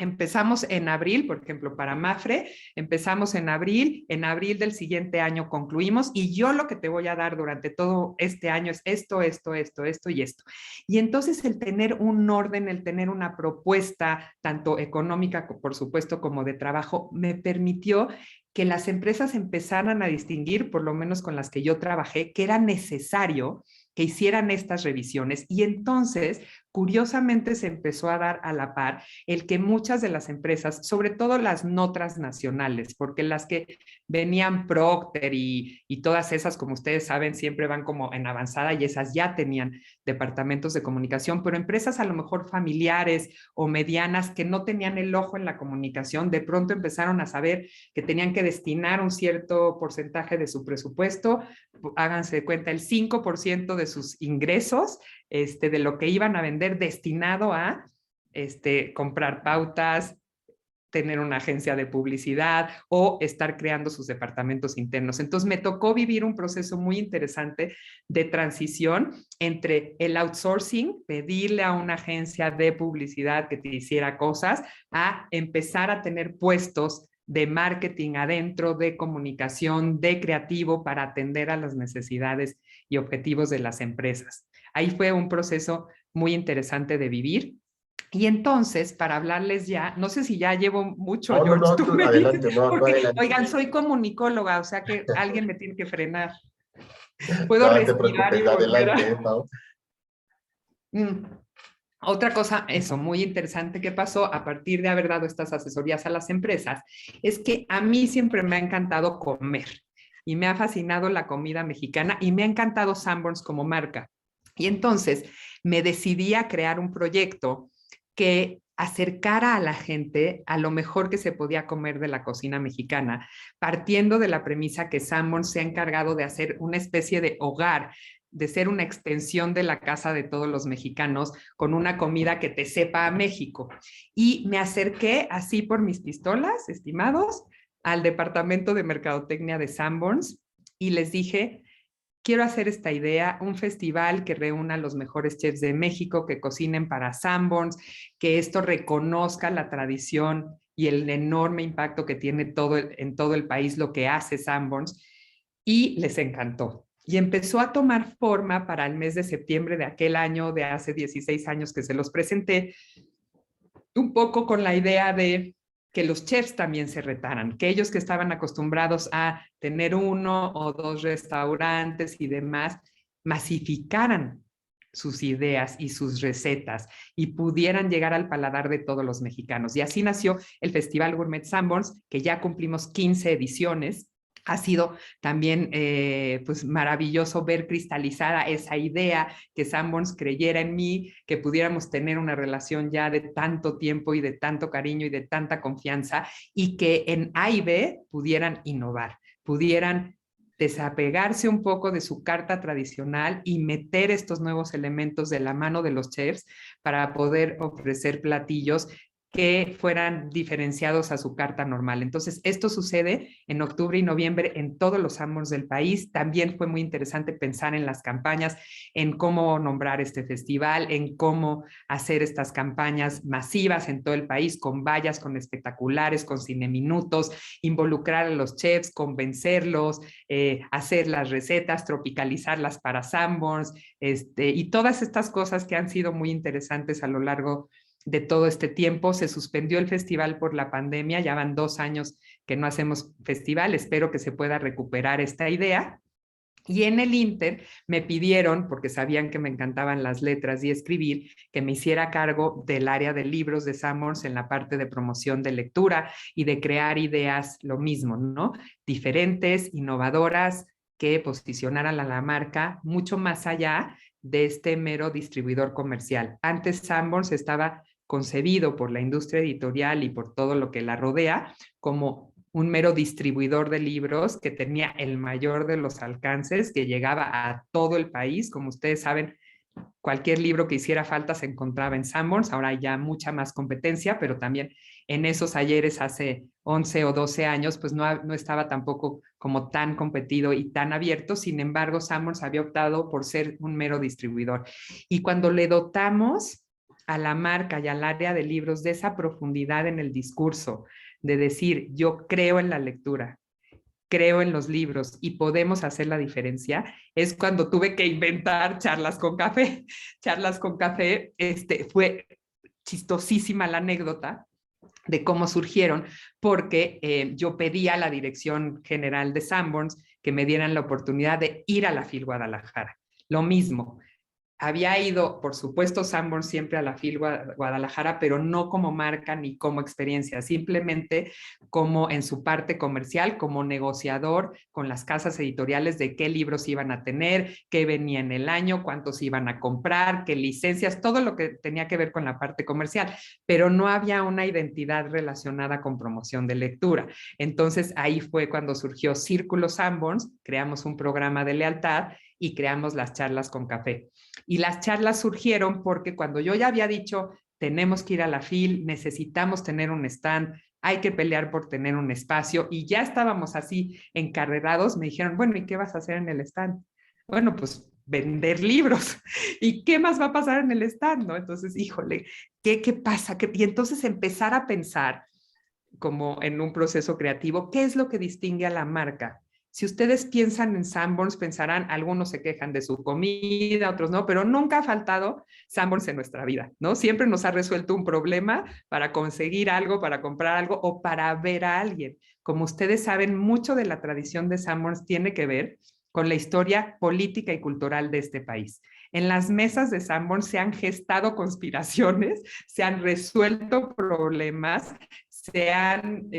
Speaker 2: empezamos en abril, por ejemplo, para Mafre, empezamos en abril del siguiente año concluimos, y yo lo que te voy a dar durante todo este año es esto y esto. Y entonces el tener un orden, el tener una propuesta, tanto económica, por supuesto, como de trabajo, me permitió que las empresas empezaran a distinguir, por lo menos con las que yo trabajé, que era necesario que hicieran estas revisiones. Y entonces, curiosamente, se empezó a dar a la par el que muchas de las empresas, sobre todo las no transnacionales, porque las que venían Procter y todas esas, como ustedes saben, siempre van como en avanzada, y esas ya tenían departamentos de comunicación, pero empresas a lo mejor familiares o medianas que no tenían el ojo en la comunicación, de pronto empezaron a saber que tenían que destinar un cierto porcentaje de su presupuesto, háganse de cuenta, el 5% de sus ingresos, de lo que iban a vender, destinado a comprar pautas, tener una agencia de publicidad o estar creando sus departamentos internos. Entonces me tocó vivir un proceso muy interesante de transición entre el outsourcing, pedirle a una agencia de publicidad que te hiciera cosas, a empezar a tener puestos de marketing adentro, de comunicación, de creativo, para atender a las necesidades y objetivos de las empresas. Ahí fue un proceso muy interesante de vivir. Y entonces, para hablarles ya, no sé si ya llevo mucho,
Speaker 1: No, no,
Speaker 2: George,
Speaker 1: no,
Speaker 2: tú
Speaker 1: tú
Speaker 2: me dices,
Speaker 1: adelante, no, tú
Speaker 2: porque,
Speaker 1: adelante.
Speaker 2: oigan, soy comunicóloga, o sea que alguien me tiene que frenar. Puedo
Speaker 1: No te
Speaker 2: respirar y
Speaker 1: preocupes,
Speaker 2: volver
Speaker 1: adelante,
Speaker 2: a...
Speaker 1: Pau.
Speaker 2: Mm. Otra cosa, eso, muy interesante que pasó a partir de haber dado estas asesorías a las empresas, es que a mí siempre me ha encantado comer y me ha fascinado la comida mexicana y me ha encantado Sanborns como marca. Y entonces me decidí a crear un proyecto que acercara a la gente a lo mejor que se podía comer de la cocina mexicana, partiendo de la premisa que Sanborns se ha encargado de hacer una especie de hogar, de ser una extensión de la casa de todos los mexicanos, con una comida que te sepa a México. Y me acerqué así por mis pistolas, estimados, al departamento de mercadotecnia de Sanborns, y les dije, quiero hacer esta idea, un festival que reúna a los mejores chefs de México, que cocinen para Sanborns, que esto reconozca la tradición y el enorme impacto que tiene en todo el país lo que hace Sanborns, y les encantó. Y empezó a tomar forma para el mes de septiembre de aquel año, de hace 16 años que se los presenté, un poco con la idea de que los chefs también se retaran, que ellos que estaban acostumbrados a tener 1 o 2 restaurantes y demás, masificaran sus ideas y sus recetas y pudieran llegar al paladar de todos los mexicanos. Y así nació el Festival Gourmet Sanborns, que ya cumplimos 15 ediciones. Ha sido también pues maravilloso ver cristalizada esa idea, que Sanborns creyera en mí, que pudiéramos tener una relación ya de tanto tiempo y de tanto cariño y de tanta confianza, y que en A y B pudieran innovar, pudieran desapegarse un poco de su carta tradicional y meter estos nuevos elementos de la mano de los chefs para poder ofrecer platillos que fueran diferenciados a su carta normal. Entonces, esto sucede en octubre y noviembre en todos los Sanborns del país. También fue muy interesante pensar en las campañas, en cómo nombrar este festival, en cómo hacer estas campañas masivas en todo el país, con vallas, con espectaculares, con cineminutos, involucrar a los chefs, convencerlos, hacer las recetas, tropicalizarlas para Sanborns, y todas estas cosas que han sido muy interesantes a lo largo de todo este tiempo. Se suspendió el festival por la pandemia, ya van 2 años que no hacemos festival, espero que se pueda recuperar esta idea. Y en el Inter me pidieron, porque sabían que me encantaban las letras y escribir, que me hiciera cargo del área de libros de Sanborns en la parte de promoción de lectura y de crear ideas, lo mismo, ¿no? Diferentes, innovadoras, que posicionaran a la marca mucho más allá de este mero distribuidor comercial. Antes Sanborns estaba concebido por la industria editorial y por todo lo que la rodea como un mero distribuidor de libros que tenía el mayor de los alcances, que llegaba a todo el país. Como ustedes saben, cualquier libro que hiciera falta se encontraba en Sanborns. Ahora hay ya mucha más competencia, pero también en esos ayeres hace 11 o 12 años, pues no estaba tampoco como tan competido y tan abierto. Sin embargo, Sanborns había optado por ser un mero distribuidor. Y cuando le dotamos a la marca y al área de libros de esa profundidad en el discurso, de decir, yo creo en la lectura, creo en los libros y podemos hacer la diferencia, es cuando tuve que inventar charlas con café. Charlas con café, fue chistosísima la anécdota de cómo surgieron, porque yo pedí a la dirección general de Sanborns que me dieran la oportunidad de ir a la FIL Guadalajara. Lo mismo, había ido, por supuesto, Sanborns siempre a la FIL Guadalajara, pero no como marca ni como experiencia, simplemente como en su parte comercial, como negociador con las casas editoriales de qué libros iban a tener, qué venía en el año, cuántos iban a comprar, qué licencias, todo lo que tenía que ver con la parte comercial, pero no había una identidad relacionada con promoción de lectura. Entonces ahí fue cuando surgió Círculo Sanborns, creamos un programa de lealtad y creamos las charlas con café. Y las charlas surgieron porque cuando yo ya había dicho, tenemos que ir a la FIL, necesitamos tener un stand, hay que pelear por tener un espacio, y ya estábamos así encarrerados, me dijeron, bueno, ¿y qué vas a hacer en el stand? Bueno, pues vender libros. ¿Y qué más va a pasar en el stand? ¿No? Entonces, híjole, ¿qué pasa? Y entonces empezar a pensar como en un proceso creativo, ¿qué es lo que distingue a la marca? Si ustedes piensan en Sanborns, pensarán, algunos se quejan de su comida, otros no, pero nunca ha faltado Sanborns en nuestra vida, ¿no? Siempre nos ha resuelto un problema para conseguir algo, para comprar algo o para ver a alguien. Como ustedes saben, mucho de la tradición de Sanborns tiene que ver con la historia política y cultural de este país. En las mesas de Sanborns se han gestado conspiraciones, se han resuelto problemas, se han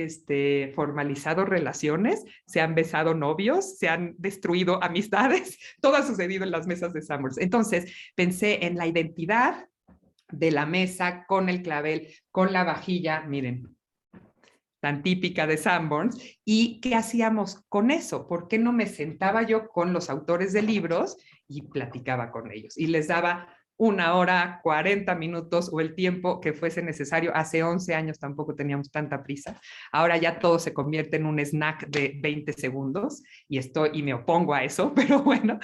Speaker 2: formalizado relaciones, se han besado novios, se han destruido amistades, todo ha sucedido en las mesas de Sanborns. Entonces pensé en la identidad de la mesa con el clavel, con la vajilla, miren, tan típica de Sanborns, y qué hacíamos con eso. ¿Por qué no me sentaba yo con los autores de libros y platicaba con ellos? Y les daba 1 hora, 40 minutos o el tiempo que fuese necesario. Hace 11 años tampoco teníamos tanta prisa. Ahora ya todo se convierte en un snack de 20 segundos y me opongo a eso, pero bueno,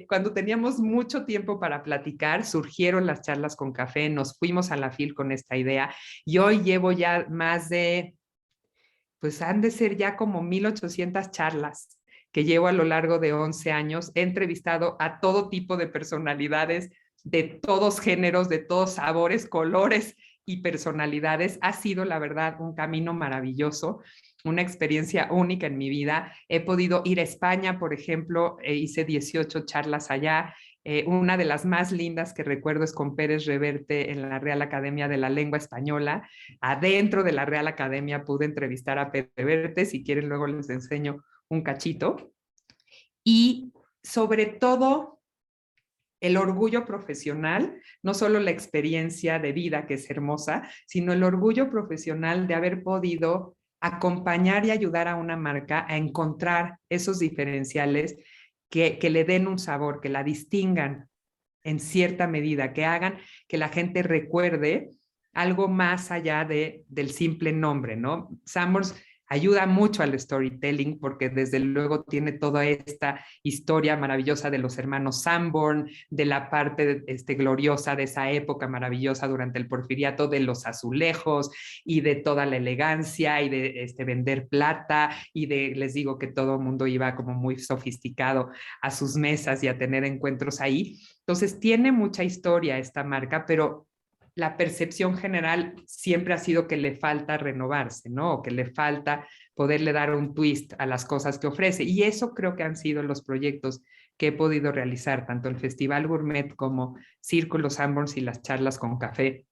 Speaker 2: cuando teníamos mucho tiempo para platicar, surgieron las charlas con café, nos fuimos a la FIL con esta idea y hoy llevo ya más de, pues han de ser ya como 1,800 charlas que llevo a lo largo de 11 años. He entrevistado a todo tipo de personalidades, de todos géneros, de todos sabores, colores y personalidades. Ha sido, la verdad, un camino maravilloso, una experiencia única en mi vida. He podido ir a España, por ejemplo, hice 18 charlas allá. Una de las más lindas que recuerdo es con Pérez Reverte en la Real Academia de la Lengua Española. Adentro de la Real Academia pude entrevistar a Pérez Reverte. Si quieren, luego les enseño un cachito. Y sobre todo, el orgullo profesional, no solo la experiencia de vida, que es hermosa, sino el orgullo profesional de haber podido acompañar y ayudar a una marca a encontrar esos diferenciales que le den un sabor, que la distingan en cierta medida, que hagan que la gente recuerde algo más allá del simple nombre, ¿no? Sanborns ayuda mucho al storytelling porque desde luego tiene toda esta historia maravillosa de los hermanos Sanborn, de la parte gloriosa de esa época maravillosa durante el porfiriato, de los azulejos y de toda la elegancia y de vender plata y les digo que todo el mundo iba como muy sofisticado a sus mesas y a tener encuentros ahí. Entonces tiene mucha historia esta marca, pero la percepción general siempre ha sido que le falta renovarse, ¿no? O que le falta poderle dar un twist a las cosas que ofrece. Y eso creo que han sido los proyectos que he podido realizar, tanto el Festival Gourmet como Círculos Sanborns y las charlas con café.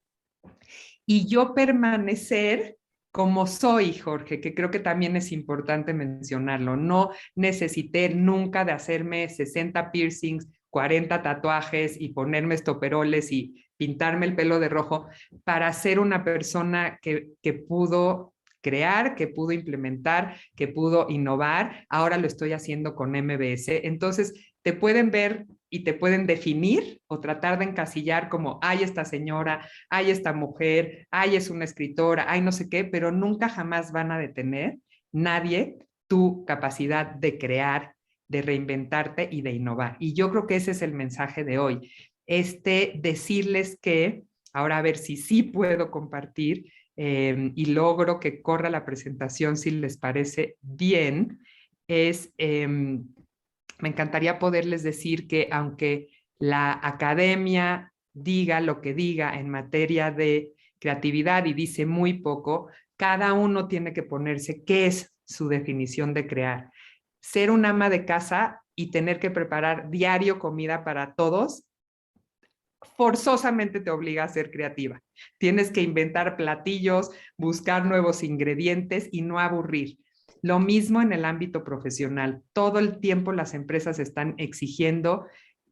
Speaker 2: Y yo permanecer como soy, Jorge, que creo que también es importante mencionarlo. No necesité nunca de hacerme 60 piercings, 40 tatuajes y ponerme estoperoles y pintarme el pelo de rojo para ser una persona que pudo crear, que pudo implementar, que pudo innovar. Ahora lo estoy haciendo con MBS. Entonces, te pueden ver y te pueden definir o tratar de encasillar como, ay, esta señora, ay, esta mujer, ay, es una escritora, ay, no sé qué, pero nunca jamás van a detener nadie tu capacidad de crear, de reinventarte y de innovar. Y yo creo que ese es el mensaje de hoy. Decirles que, ahora a ver si sí puedo compartir y logro que corra la presentación si les parece bien, me encantaría poderles decir que aunque la academia diga lo que diga en materia de creatividad y dice muy poco, cada uno tiene que ponerse qué es su definición de crear. Ser un ama de casa y tener que preparar diario comida para todos forzosamente te obliga a ser creativa. Tienes que inventar platillos, buscar nuevos ingredientes y no aburrir. Lo mismo en el ámbito profesional. Todo el tiempo las empresas están exigiendo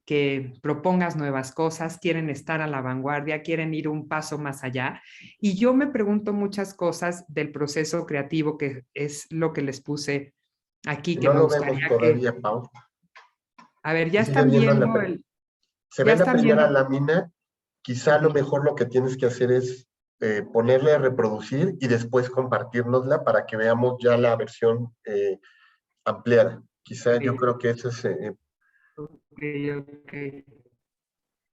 Speaker 2: que propongas nuevas cosas, quieren estar a la vanguardia, quieren ir un paso más allá. Y yo me pregunto muchas cosas del proceso creativo, que es lo que les puse aquí, que
Speaker 1: No
Speaker 2: me
Speaker 1: lo vemos
Speaker 2: gustaría que...
Speaker 1: todavía, Pau.
Speaker 2: A ver, ya
Speaker 1: Se sigue
Speaker 2: están
Speaker 1: viendo
Speaker 2: viendo
Speaker 1: se
Speaker 2: ya
Speaker 1: ve la
Speaker 2: están
Speaker 1: primera
Speaker 2: viendo.
Speaker 1: lámina. Quizá a lo
Speaker 2: Ujú.
Speaker 1: mejor lo que tienes que hacer es ponerle a reproducir y después compartirnosla para que veamos ya la versión ampliada. Quizá yo creo que eso es
Speaker 2: Ok, ok.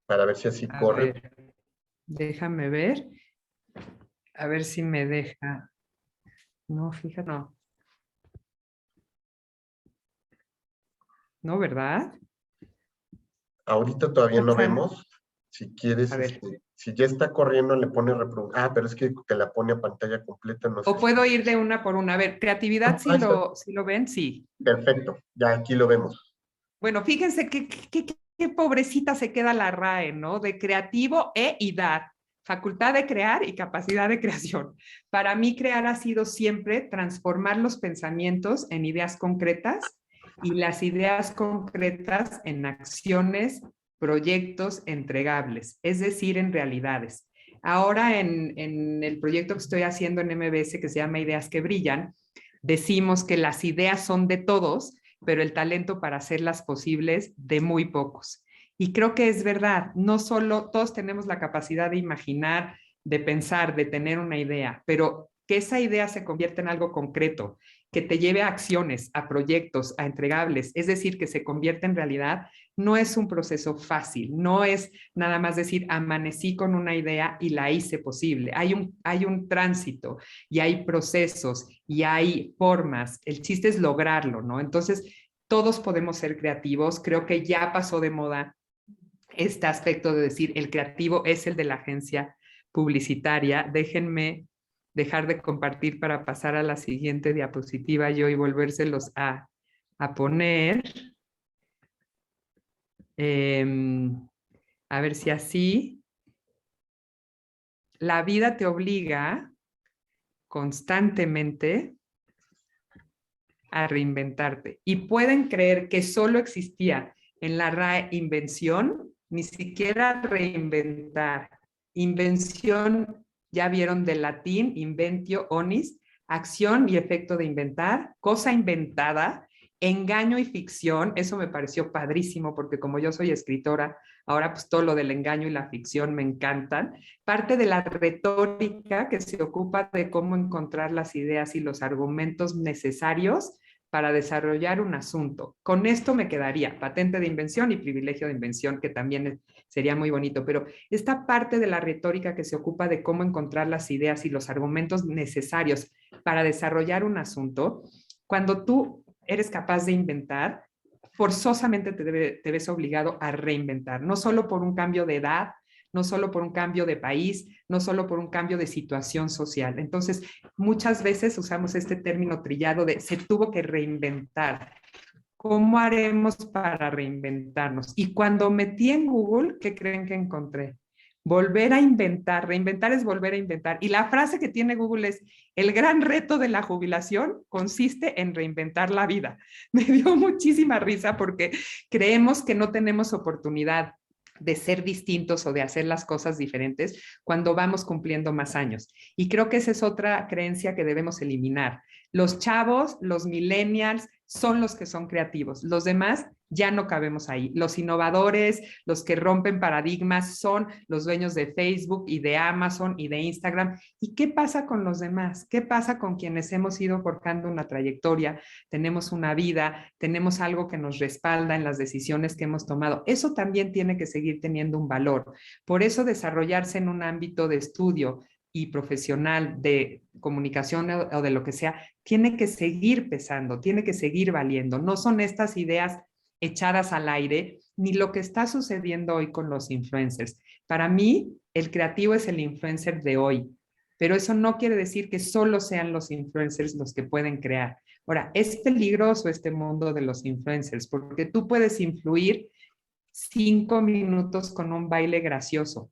Speaker 1: para ver si así
Speaker 2: A
Speaker 1: corre.
Speaker 2: ver, déjame ver. A ver si me deja. No, fíjate, no. No, ¿verdad?
Speaker 1: Ahorita todavía no
Speaker 2: Pasan.
Speaker 1: vemos. Si quieres,
Speaker 2: A ver.
Speaker 1: si ya está corriendo, le pone reproducir. Ah, pero es que te la pone a pantalla completa, no
Speaker 2: O
Speaker 1: sé si.
Speaker 2: puedo ir de una por una. A ver, creatividad,
Speaker 1: Ah, está.
Speaker 2: si lo ven, sí.
Speaker 1: Perfecto, ya aquí lo vemos.
Speaker 2: Bueno, fíjense qué pobrecita se queda la RAE, ¿no? De creativo e idad, facultad de crear y capacidad de creación. Para mí crear ha sido siempre transformar los pensamientos en ideas concretas y las ideas concretas en acciones, proyectos entregables, es decir, en realidades. Ahora en el proyecto que estoy haciendo en MBS que se llama Ideas que Brillan, decimos que las ideas son de todos, pero el talento para hacerlas posibles de muy pocos. Y creo que es verdad, no solo todos tenemos la capacidad de imaginar, de pensar, de tener una idea, pero que esa idea se convierta en algo concreto, que te lleve a acciones, a proyectos, a entregables, es decir, que se convierta en realidad, no es un proceso fácil, no es nada más decir, amanecí con una idea y la hice posible. Hay un tránsito y hay procesos y hay formas. El chiste es lograrlo, ¿no? Entonces, todos podemos ser creativos. Creo que ya pasó de moda este aspecto de decir el creativo es el de la agencia publicitaria. Déjenme dejar de compartir para pasar a la siguiente diapositiva yo y volvérselos a poner. A ver si así. La vida te obliga constantemente a reinventarte. Y pueden creer que solo existía en la RAE invención, ni siquiera reinventar. Invención, ya vieron del latín, inventio, onis, acción y efecto de inventar, cosa inventada, engaño y ficción. Eso me pareció padrísimo porque como yo soy escritora, ahora pues todo lo del engaño y la ficción me encantan. Parte de la retórica que se ocupa de cómo encontrar las ideas y los argumentos necesarios para desarrollar un asunto. Con esto me quedaría patente de invención y privilegio de invención, que también sería muy bonito, pero esta parte de la retórica que se ocupa de cómo encontrar las ideas y los argumentos necesarios para desarrollar un asunto, cuando tú eres capaz de inventar, forzosamente te ves obligado a reinventar, no solo por un cambio de edad, no solo por un cambio de país, no solo por un cambio de situación social. Entonces, muchas veces usamos este término trillado de se tuvo que reinventar. ¿Cómo haremos para reinventarnos? Y cuando metí en Google, ¿qué creen que encontré? Volver a inventar, reinventar es volver a inventar. Y la frase que tiene Google es, el gran reto de la jubilación consiste en reinventar la vida. Me dio muchísima risa porque creemos que no tenemos oportunidad de ser distintos o de hacer las cosas diferentes cuando vamos cumpliendo más años. Y creo que esa es otra creencia que debemos eliminar. Los chavos, los millennials, son los que son creativos. Los demás ya no cabemos ahí. Los innovadores, los que rompen paradigmas, son los dueños de Facebook y de Amazon y de Instagram. ¿Y qué pasa con los demás? ¿Qué pasa con quienes hemos ido forjando una trayectoria, tenemos una vida, tenemos algo que nos respalda en las decisiones que hemos tomado? Eso también tiene que seguir teniendo un valor. Por eso desarrollarse en un ámbito de estudio y profesional de comunicación o de lo que sea, tiene que seguir pesando, tiene que seguir valiendo. No son estas ideas echadas al aire, ni lo que está sucediendo hoy con los influencers. Para mí, el creativo es el influencer de hoy, pero eso no quiere decir que solo sean los influencers los que pueden crear. Ahora, es peligroso este mundo de los influencers, porque tú puedes influir 5 minutos con un baile gracioso.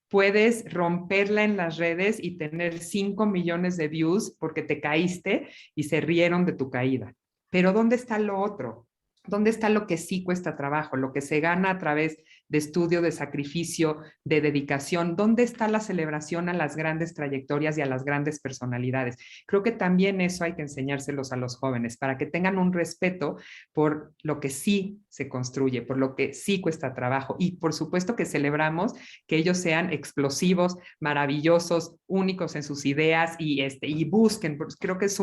Speaker 2: Puedes romperla en las redes y tener 5 millones de views porque te caíste y se rieron de tu caída. Pero ¿dónde está lo otro? ¿Dónde está lo que sí cuesta trabajo, lo que se gana a través de estudio, de sacrificio, de dedicación? ¿Dónde está la celebración a las grandes trayectorias y a las grandes personalidades? Creo que también eso hay que enseñárselos a los jóvenes para que tengan un respeto por lo que sí se construye, por lo que sí cuesta trabajo. Y por supuesto que celebramos que ellos sean explosivos, maravillosos, únicos en sus ideas y busquen, porque creo que es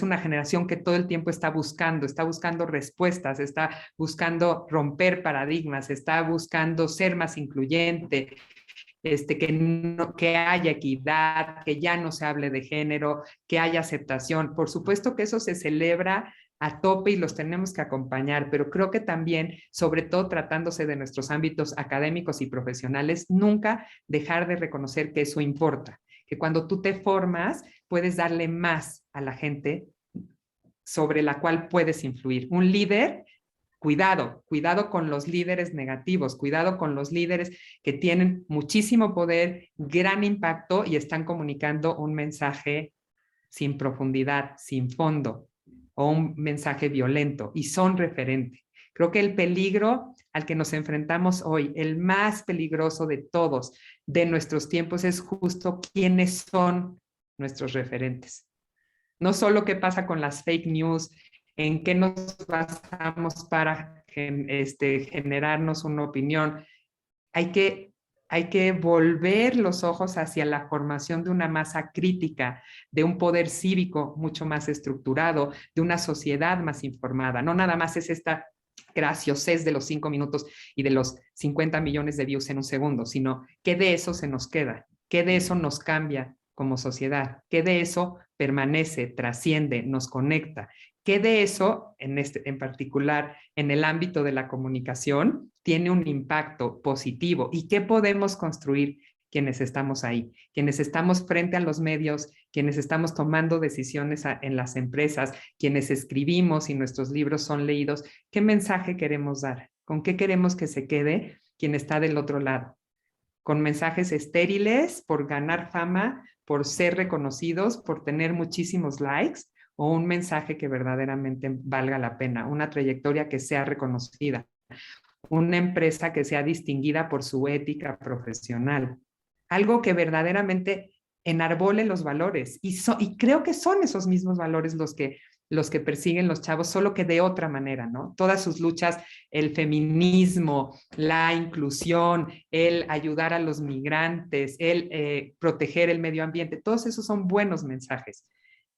Speaker 2: una generación que todo el tiempo está buscando respuestas, está buscando romper paradigmas, está buscando ser más incluyente, que haya equidad, que ya no se hable de género, que haya aceptación. Por supuesto que eso se celebra a tope y los tenemos que acompañar, pero creo que también, sobre todo tratándose de nuestros ámbitos académicos y profesionales, nunca dejar de reconocer que eso importa, que cuando tú te formas puedes darle más a la gente sobre la cual puedes influir. Un líder, cuidado con los líderes negativos, cuidado con los líderes que tienen muchísimo poder, gran impacto y están comunicando un mensaje sin profundidad, sin fondo o un mensaje violento y son referente. Creo que el peligro al que nos enfrentamos hoy, el más peligroso de todos, de nuestros tiempos, es justo quiénes son nuestros referentes. No solo qué pasa con las fake news, en qué nos basamos para generarnos una opinión. Hay que volver los ojos hacia la formación de una masa crítica, de un poder cívico mucho más estructurado, de una sociedad más informada. No nada más es esta graciosez de los 5 minutos y de los 50 millones de views en un segundo, sino que de eso se nos queda, que de eso nos cambia como sociedad, que de eso permanece, trasciende, nos conecta, que de eso, en particular, en el ámbito de la comunicación, tiene un impacto positivo y qué podemos construir quienes estamos ahí, quienes estamos frente a los medios, quienes estamos tomando decisiones en las empresas, quienes escribimos y nuestros libros son leídos, ¿qué mensaje queremos dar? ¿Con qué queremos que se quede quien está del otro lado? ¿Con mensajes estériles por ganar fama, por ser reconocidos, por tener muchísimos likes? ¿O un mensaje que verdaderamente valga la pena, una trayectoria que sea reconocida, una empresa que sea distinguida por su ética profesional? Algo que verdaderamente enarbole los valores. Y creo que son esos mismos valores los que persiguen los chavos, solo que de otra manera, ¿no? Todas sus luchas, el feminismo, la inclusión, el ayudar a los migrantes, el proteger el medio ambiente, todos esos son buenos mensajes.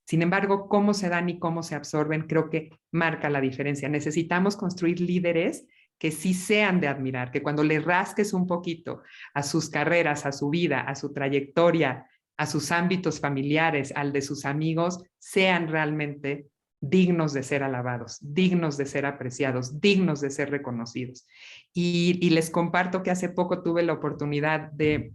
Speaker 2: Sin embargo, cómo se dan y cómo se absorben, creo que marca la diferencia. Necesitamos construir líderes que sí sean de admirar, que cuando le rasques un poquito a sus carreras, a su vida, a su trayectoria, a sus ámbitos familiares, al de sus amigos, sean realmente dignos de ser alabados, dignos de ser apreciados, dignos de ser reconocidos. Y les comparto que hace poco tuve la oportunidad de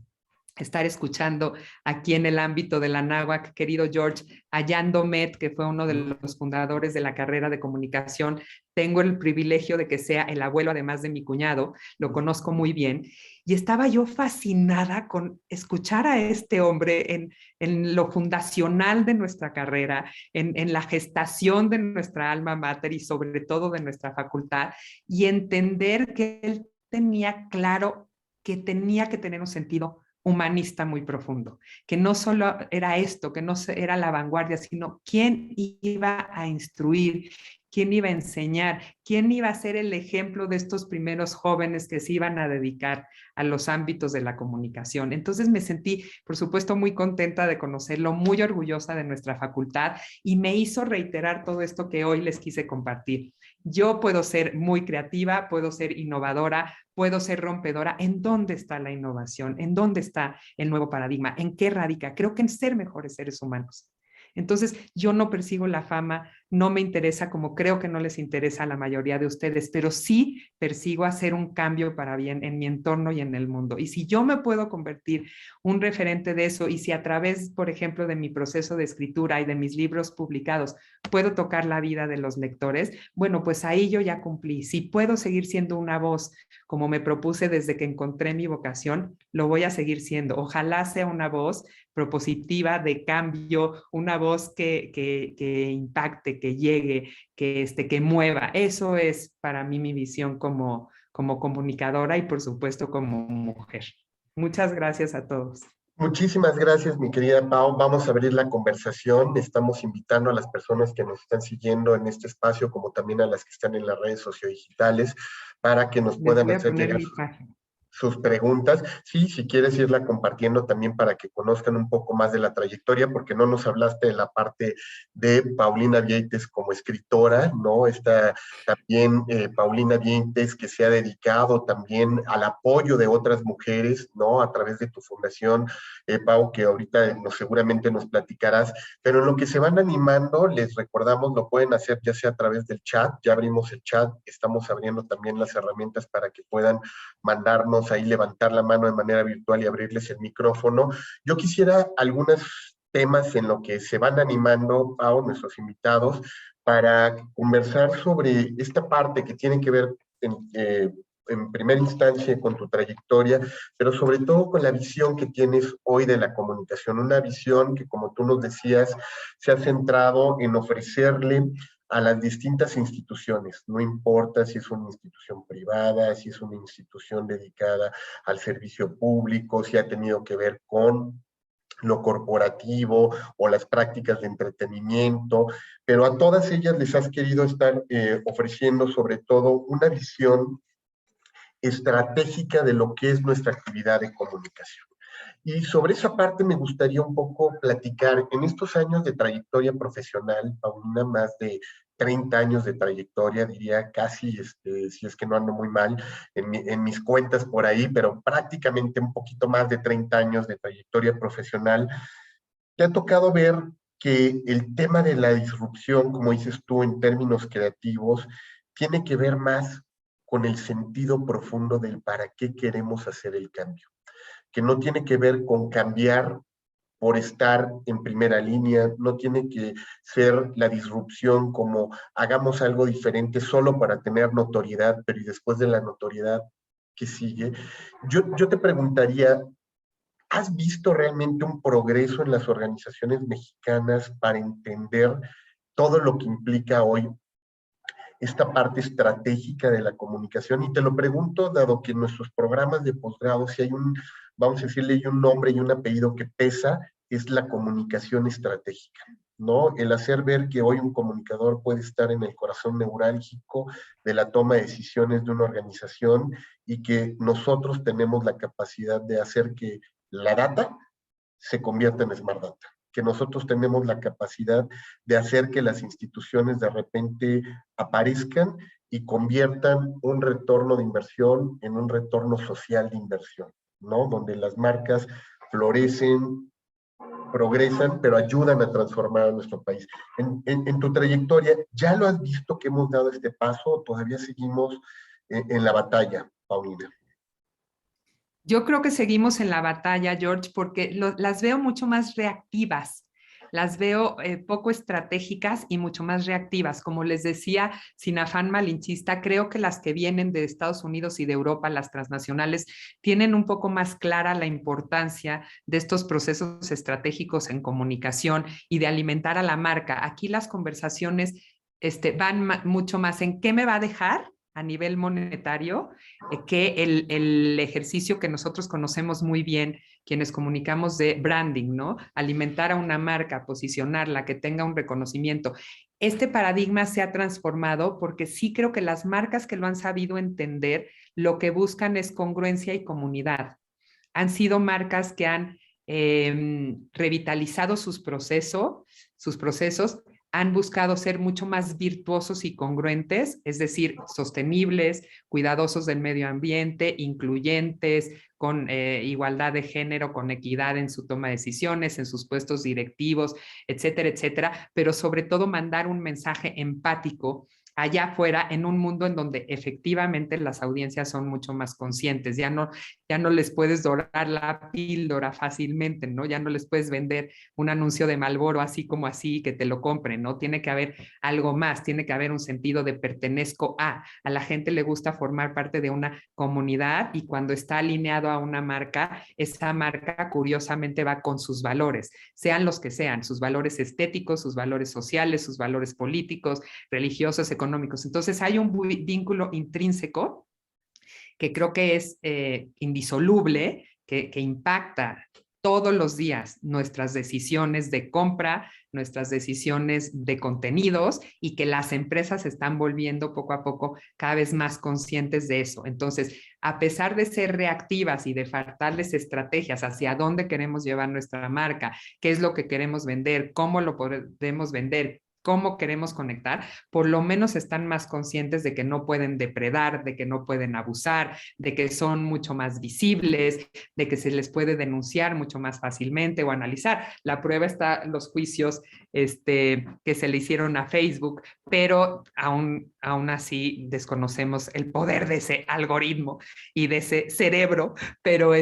Speaker 2: estar escuchando aquí en el ámbito de la náhuatl, querido George, a Jan Domet, que fue uno de los fundadores de la carrera de comunicación. Tengo el privilegio de que sea el abuelo, además de mi cuñado, lo conozco muy bien. Y estaba yo fascinada con escuchar a este hombre en lo fundacional de nuestra carrera, en la gestación de nuestra alma mater y sobre todo de nuestra facultad, y entender que él tenía claro que tenía que tener un sentido humanista muy profundo, que no solo era esto, que no era la vanguardia, sino quién iba a instruir, quién iba a enseñar, quién iba a ser el ejemplo de estos primeros jóvenes que se iban a dedicar a los ámbitos de la comunicación. Entonces me sentí, por supuesto, muy contenta de conocerlo, muy orgullosa de nuestra facultad y me hizo reiterar todo esto que hoy les quise compartir. Yo puedo ser muy creativa, puedo ser innovadora, puedo ser rompedora. ¿En dónde está la innovación? ¿En dónde está el nuevo paradigma? ¿En qué radica? Creo que en ser mejores seres humanos. Entonces, yo no persigo la fama, no me interesa como creo que no les interesa a la mayoría de ustedes, pero sí persigo hacer un cambio para bien en mi entorno y en el mundo. Y si yo me puedo convertir un referente de eso y si a través, por ejemplo, de mi proceso de escritura y de mis libros publicados, puedo tocar la vida de los lectores, bueno, pues ahí yo ya cumplí. Si puedo seguir siendo una voz como me propuse desde que encontré mi vocación, lo voy a seguir siendo. Ojalá sea una voz propositiva de cambio, una voz que impacte, que llegue, que mueva. Eso es para mí mi visión como comunicadora y por supuesto como mujer. Muchas gracias a todos.
Speaker 1: Muchísimas gracias, mi querida Pau. Vamos a abrir la conversación. Estamos invitando a las personas que nos están siguiendo en este espacio, como también a las que están en las redes sociodigitales, para que nos
Speaker 2: Les
Speaker 1: puedan
Speaker 2: voy a
Speaker 1: hacer
Speaker 2: poner
Speaker 1: llegar
Speaker 2: mi página.
Speaker 1: sus preguntas. Sí, si quieres irla compartiendo también para que conozcan un poco más de la trayectoria, porque no nos hablaste de la parte de Paulina Vieites como escritora, ¿no? Está también Paulina Vieites que se ha dedicado también al apoyo de otras mujeres, ¿no? A través de tu fundación, Pau, que ahorita seguramente nos platicarás, pero en lo que se van animando, les recordamos, lo pueden hacer ya sea a través del chat, ya abrimos el chat, estamos abriendo también las herramientas para que puedan mandarnos ahí, levantar la mano de manera virtual y abrirles el micrófono. Yo quisiera algunos temas en lo que se van animando, Pau, nuestros invitados, para conversar sobre esta parte que tiene que ver en primera instancia con tu trayectoria, pero sobre todo con la visión que tienes hoy de la comunicación, una visión que, como tú nos decías, se ha centrado en ofrecerle a las distintas instituciones, no importa si es una institución privada, si es una institución dedicada al servicio público, si ha tenido que ver con lo corporativo o las prácticas de entretenimiento, pero a todas ellas les has querido estar ofreciendo sobre todo una visión estratégica de lo que es nuestra actividad de comunicación. Y sobre esa parte me gustaría un poco platicar. En estos años de trayectoria profesional, Paulina, más de 30 años de trayectoria, diría casi, si es que no ando muy mal en mis cuentas por ahí, pero prácticamente un poquito más de 30 años de trayectoria profesional, te ha tocado ver que el tema de la disrupción, como dices tú, en términos creativos, tiene que ver más con el sentido profundo del para qué queremos hacer el cambio, que no tiene que ver con cambiar por estar en primera línea, no tiene que ser la disrupción como hagamos algo diferente solo para tener notoriedad, pero y después de la notoriedad que sigue. Yo te preguntaría, ¿has visto realmente un progreso en las organizaciones mexicanas para entender todo lo que implica hoy esta parte estratégica de la comunicación? Y te lo pregunto, dado que en nuestros programas de posgrado, si hay un, vamos a decirle, hay un nombre y un apellido que pesa, es la comunicación estratégica, ¿no? El hacer ver que hoy un comunicador puede estar en el corazón neurálgico de la toma de decisiones de una organización y que nosotros tenemos la capacidad de hacer que la data se convierta en Smart Data, que nosotros tenemos la capacidad de hacer que las instituciones de repente aparezcan y conviertan un retorno de inversión en un retorno social de inversión, ¿no? Donde las marcas florecen, progresan, pero ayudan a transformar a nuestro país. En tu trayectoria, ¿ya lo has visto que hemos dado este paso o todavía seguimos en la batalla, Paulina?
Speaker 2: Yo creo que seguimos en la batalla, George, porque las veo mucho más reactivas, las veo poco estratégicas y mucho más reactivas. Como les decía, sin afán malinchista, creo que las que vienen de Estados Unidos y de Europa, las transnacionales, tienen un poco más clara la importancia de estos procesos estratégicos en comunicación y de alimentar a la marca. Aquí las conversaciones van mucho más en qué me va a dejar a nivel monetario que el ejercicio que nosotros conocemos muy bien, quienes comunicamos de branding, ¿no? Alimentar a una marca, posicionarla, que tenga un reconocimiento. Este paradigma se ha transformado porque sí creo que las marcas que lo han sabido entender, lo que buscan es congruencia y comunidad. Han sido marcas que han revitalizado sus procesos, han buscado ser mucho más virtuosos y congruentes, es decir, sostenibles, cuidadosos del medio ambiente, incluyentes, con igualdad de género, con equidad en su toma de decisiones, en sus puestos directivos, etcétera, etcétera, pero sobre todo mandar un mensaje empático allá afuera en un mundo en donde efectivamente las audiencias son mucho más conscientes, ya no les puedes dorar la píldora fácilmente, ¿no? Ya no les puedes vender un anuncio de Marlboro así como así que te lo compren, ¿no? Tiene que haber algo más, tiene que haber un sentido de pertenezco a la gente le gusta formar parte de una comunidad y cuando está alineado a una marca, esa marca curiosamente va con sus valores, sean los que sean, sus valores estéticos, sus valores sociales, sus valores políticos, religiosos, económicos. Entonces hay un vínculo intrínseco que creo que es indisoluble, que impacta todos los días nuestras decisiones de compra, nuestras decisiones de contenidos y que las empresas se están volviendo poco a poco cada vez más conscientes de eso. Entonces, a pesar de ser reactivas y de faltarles estrategias hacia dónde queremos llevar nuestra marca, qué es lo que queremos vender, cómo lo podemos vender, cómo queremos conectar, por lo menos están más conscientes de que no pueden depredar, de que no pueden abusar, de que son mucho más visibles, de que se les puede denunciar mucho más fácilmente o analizar. La prueba está en los juicios que se le hicieron a Facebook, pero aún así desconocemos el poder de ese algoritmo y de ese cerebro, pero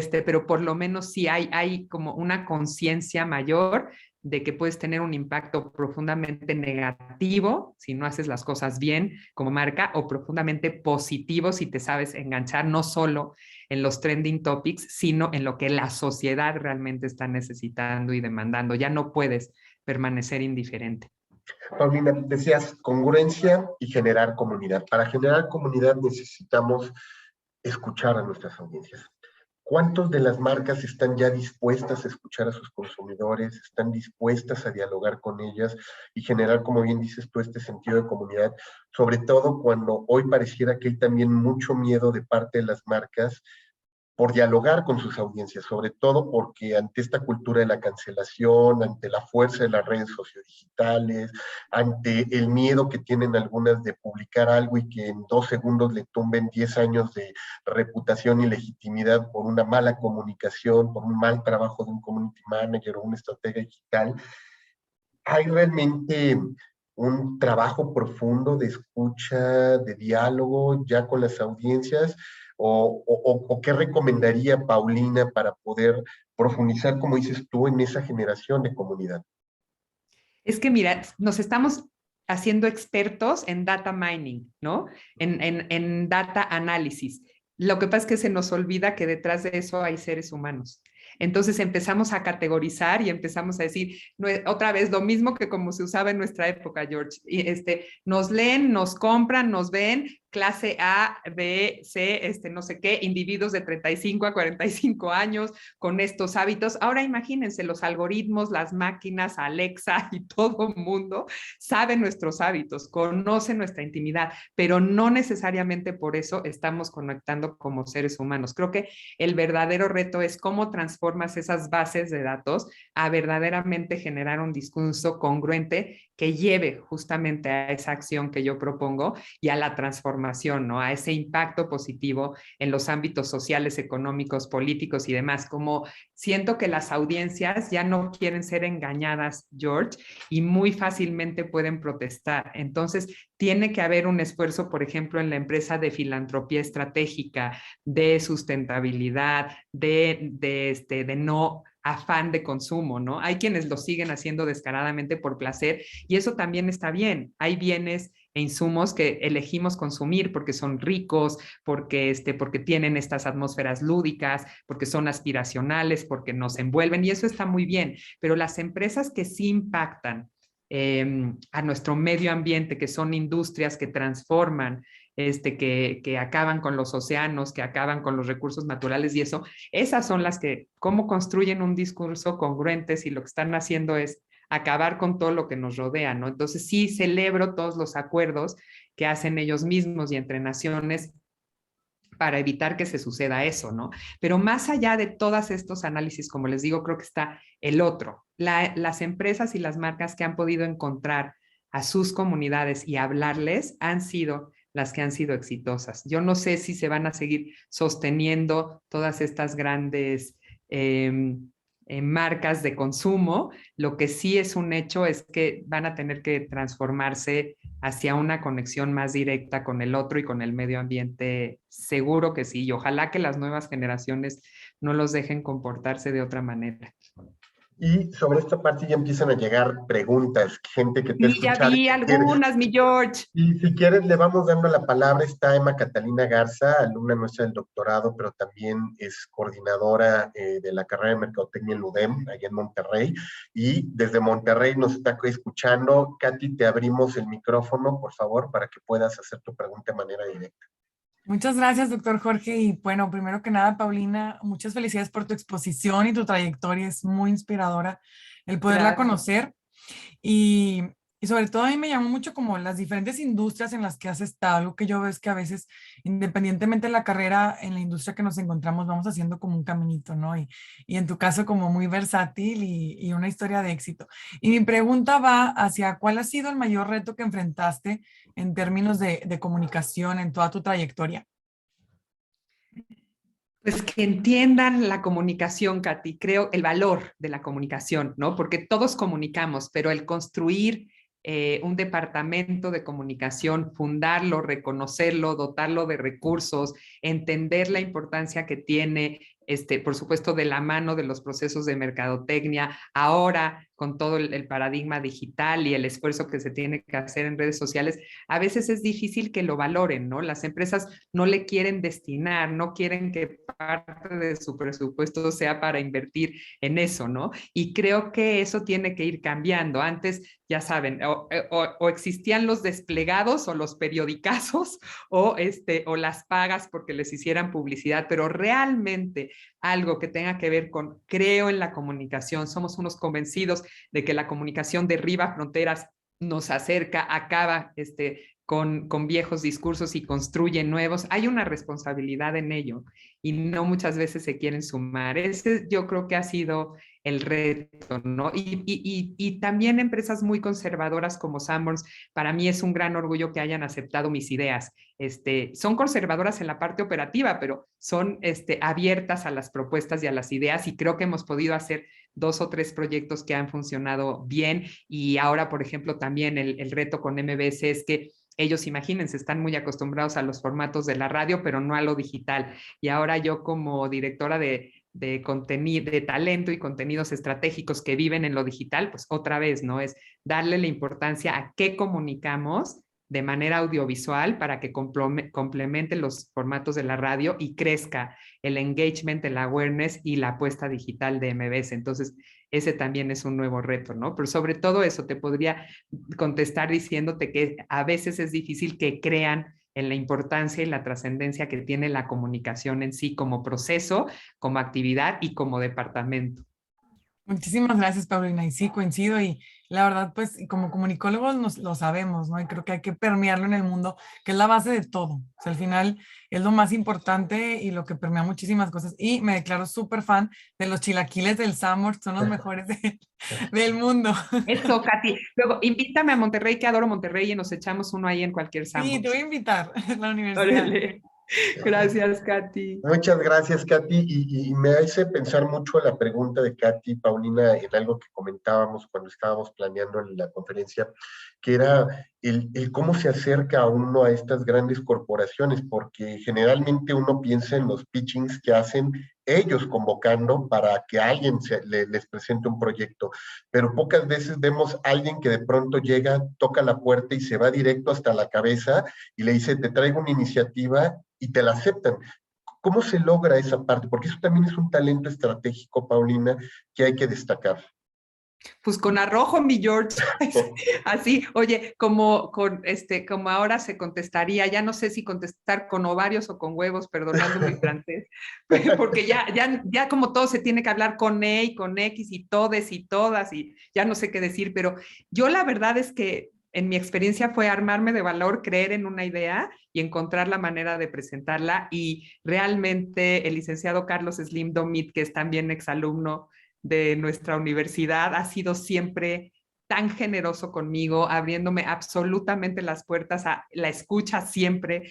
Speaker 2: por lo menos sí hay como una conciencia mayor de que puedes tener un impacto profundamente negativo si no haces las cosas bien como marca o profundamente positivo si te sabes enganchar no solo en los trending topics, sino en lo que la sociedad realmente está necesitando y demandando. Ya no puedes permanecer indiferente.
Speaker 1: Paulina, decías congruencia y generar comunidad. Para generar comunidad necesitamos escuchar a nuestras audiencias. ¿Cuántos de las marcas están ya dispuestas a escuchar a sus consumidores, están dispuestas a dialogar con ellas y generar, como bien dices tú, este sentido de comunidad? Sobre todo cuando hoy pareciera que hay también mucho miedo de parte de las marcas por dialogar con sus audiencias, sobre todo porque ante esta cultura de la cancelación, ante la fuerza de las redes sociodigitales, ante el miedo que tienen algunas de publicar algo y que en 2 segundos le tumben 10 años de reputación y legitimidad por una mala comunicación, por un mal trabajo de un community manager o un estratega digital, hay realmente un trabajo profundo de escucha, de diálogo ya con las audiencias, o qué recomendaría Paulina para poder profundizar, como dices tú, en esa generación de comunidad.
Speaker 2: Es que mira, nos estamos haciendo expertos en data mining, ¿no? En data análisis. Lo que pasa es que se nos olvida que detrás de eso hay seres humanos. Entonces empezamos a categorizar y empezamos a decir, no, otra vez, lo mismo que como se usaba en nuestra época, George. Y nos leen, nos compran, nos ven, clase A, B, C, no sé qué, individuos de 35 a 45 años con estos hábitos. Ahora imagínense, los algoritmos, las máquinas, Alexa y todo el mundo sabe nuestros hábitos, conoce nuestra intimidad, pero no necesariamente por eso estamos conectando como seres humanos. Creo que el verdadero reto es cómo transformas esas bases de datos a verdaderamente generar un discurso congruente que lleve justamente a esa acción que yo propongo y a la transformación, ¿no? A ese impacto positivo en los ámbitos sociales, económicos, políticos y demás. Como siento que las audiencias ya no quieren ser engañadas, George, y muy fácilmente pueden protestar. Entonces, tiene que haber un esfuerzo, por ejemplo, en la empresa de filantropía estratégica, de sustentabilidad, de no afán de consumo, ¿no? Hay quienes lo siguen haciendo descaradamente por placer y eso también está bien. Hay bienes e insumos que elegimos consumir porque son ricos, porque tienen estas atmósferas lúdicas, porque son aspiracionales, porque nos envuelven y eso está muy bien. Pero las empresas que sí impactan a nuestro medio ambiente, que son industrias que transforman, que acaban con los océanos, que acaban con los recursos naturales y eso, esas son las que, cómo construyen un discurso congruente si lo que están haciendo es acabar con todo lo que nos rodea, ¿no? Entonces sí celebro todos los acuerdos que hacen ellos mismos y entre naciones para evitar que se suceda eso, ¿no? Pero más allá de todos estos análisis, como les digo, creo que está el otro. Las empresas y las marcas que han podido encontrar a sus comunidades y hablarles han sido las que han sido exitosas. Yo no sé si se van a seguir sosteniendo todas estas grandes marcas de consumo. Lo que sí es un hecho es que van a tener que transformarse hacia una conexión más directa con el otro y con el medio ambiente, seguro que sí, y ojalá que las nuevas generaciones no los dejen comportarse de otra manera.
Speaker 1: Y sobre esta parte ya empiezan a llegar preguntas, gente que te ha
Speaker 2: Sí, ya
Speaker 1: escuchado.
Speaker 2: vi algunas, mi George.
Speaker 1: Y si quieres, le vamos dando la palabra. Está Emma Catalina Garza, alumna nuestra del doctorado, pero también es coordinadora de la carrera de Mercadotecnia en UDEM, allá en Monterrey. Y desde Monterrey nos está escuchando. Katy, te abrimos el micrófono, por favor, para que puedas hacer tu pregunta de manera directa.
Speaker 3: Muchas gracias, doctor Jorge. Y bueno, primero que nada, Paulina, muchas felicidades por tu exposición y tu trayectoria. Es muy inspiradora el poderla
Speaker 2: Gracias.
Speaker 3: conocer. Y, y sobre todo a mí me llamó mucho como las diferentes industrias en las que has estado. Algo que yo veo es que a veces, independientemente de la carrera, en la industria que nos encontramos, vamos haciendo como un caminito, ¿no? Y en tu caso como muy versátil y una historia de éxito. Y mi pregunta va hacia cuál ha sido el mayor reto que enfrentaste en términos de comunicación en toda tu trayectoria.
Speaker 2: Pues que entiendan la comunicación, Katy, creo el valor de la comunicación, ¿no? Porque todos comunicamos, pero el construir un departamento de comunicación, fundarlo, reconocerlo, dotarlo de recursos, entender la importancia que tiene, por supuesto, de la mano de los procesos de mercadotecnia, ahora con todo el paradigma digital y el esfuerzo que se tiene que hacer en redes sociales, a veces es difícil que lo valoren, ¿no? Las empresas no le quieren destinar, no quieren que parte de su presupuesto sea para invertir en eso, ¿no? Y creo que eso tiene que ir cambiando. Antes, ya saben, o existían los desplegados o los periodicazos o las pagas porque les hicieran publicidad, pero realmente algo que tenga que ver con creo en la comunicación, somos unos convencidos de que la comunicación derriba fronteras, nos acerca, acaba con viejos discursos y construye nuevos, hay una responsabilidad en ello y no muchas veces se quieren sumar. Ese yo creo que ha sido el reto, ¿no? Y también empresas muy conservadoras como Sanborns, para mí es un gran orgullo que hayan aceptado mis ideas. Son conservadoras en la parte operativa, pero son abiertas a las propuestas y a las ideas y creo que hemos podido hacer 2 o 3 proyectos que han funcionado bien y ahora, por ejemplo, también el reto con MBS es que ellos, imagínense, están muy acostumbrados a los formatos de la radio, pero no a lo digital. Y ahora yo como directora de contenido, de talento y contenidos estratégicos que viven en lo digital, pues otra vez, ¿no? Es darle la importancia a qué comunicamos de manera audiovisual para que complemente los formatos de la radio y crezca el engagement, el awareness y la apuesta digital de MBS. Entonces, ese también es un nuevo reto, ¿no? Pero sobre todo eso, te podría contestar diciéndote que a veces es difícil que crean en la importancia y la trascendencia que tiene la comunicación en sí como proceso, como actividad y como departamento.
Speaker 3: Muchísimas gracias, Paulina. Y sí, coincido. Y la verdad, pues, y como comunicólogos nos lo sabemos, ¿no? Y creo que hay que permearlo en el mundo, que es la base de todo. O sea, al final es lo más importante y lo que permea muchísimas cosas. Y me declaro súper fan de los chilaquiles del Samur, son los mejores del mundo.
Speaker 2: Eso, Katy. Luego, invítame a Monterrey, que adoro Monterrey, y nos echamos uno ahí en cualquier
Speaker 3: Sí, te voy
Speaker 2: Sanborns.
Speaker 3: a invitar a la universidad.
Speaker 2: Órale. Gracias, Katy.
Speaker 1: Muchas gracias, Katy. Y me hace pensar mucho la pregunta de Katy, Paulina, en algo que comentábamos cuando estábamos planeando la conferencia, que era el cómo se acerca a uno a estas grandes corporaciones, porque generalmente uno piensa en los pitchings que hacen ellos convocando para que alguien les presente un proyecto, pero pocas veces vemos a alguien que de pronto llega, toca la puerta y se va directo hasta la cabeza y le dice, te traigo una iniciativa y te la aceptan. ¿Cómo se logra esa parte? Porque eso también es un talento estratégico, Paulina, que hay que destacar.
Speaker 2: Pues con arrojo, mi George. Así, oye, como ahora se contestaría, ya no sé si contestar con ovarios o con huevos, perdonando mi francés, porque ya como todo se tiene que hablar con E y con X y todes y todas y ya no sé qué decir, pero yo la verdad es que en mi experiencia fue armarme de valor, creer en una idea y encontrar la manera de presentarla y realmente el licenciado Carlos Slim Domit, que es también exalumno de nuestra universidad, ha sido siempre tan generoso conmigo, abriéndome absolutamente las puertas a la escucha siempre,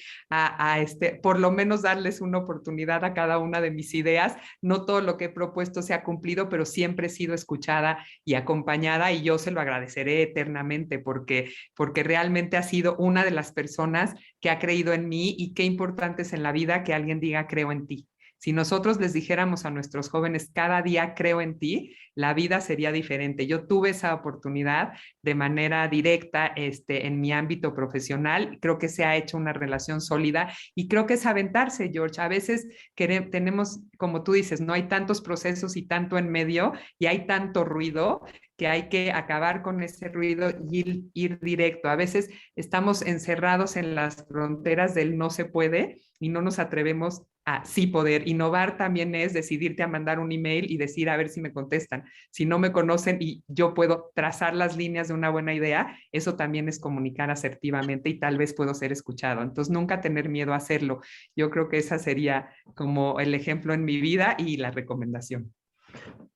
Speaker 2: por lo menos darles una oportunidad a cada una de mis ideas. No todo lo que he propuesto se ha cumplido, pero siempre he sido escuchada y acompañada y yo se lo agradeceré eternamente porque realmente ha sido una de las personas que ha creído en mí y qué importante es en la vida que alguien diga creo en ti. Si nosotros les dijéramos a nuestros jóvenes cada día creo en ti, la vida sería diferente. Yo tuve esa oportunidad de manera directa en mi ámbito profesional. Creo que se ha hecho una relación sólida y creo que es aventarse, George. A veces tenemos, como tú dices, no hay tantos procesos y tanto en medio y hay tanto ruido que hay que acabar con ese ruido y ir directo. A veces estamos encerrados en las fronteras del no se puede y no nos atrevemos a sí poder. Innovar también es decidirte a mandar un email y decir a ver si me contestan. Si no me conocen y yo puedo trazar las líneas de una buena idea, eso también es comunicar asertivamente y tal vez puedo ser escuchado. Entonces, nunca tener miedo a hacerlo. Yo creo que esa sería como el ejemplo en mi vida y la recomendación.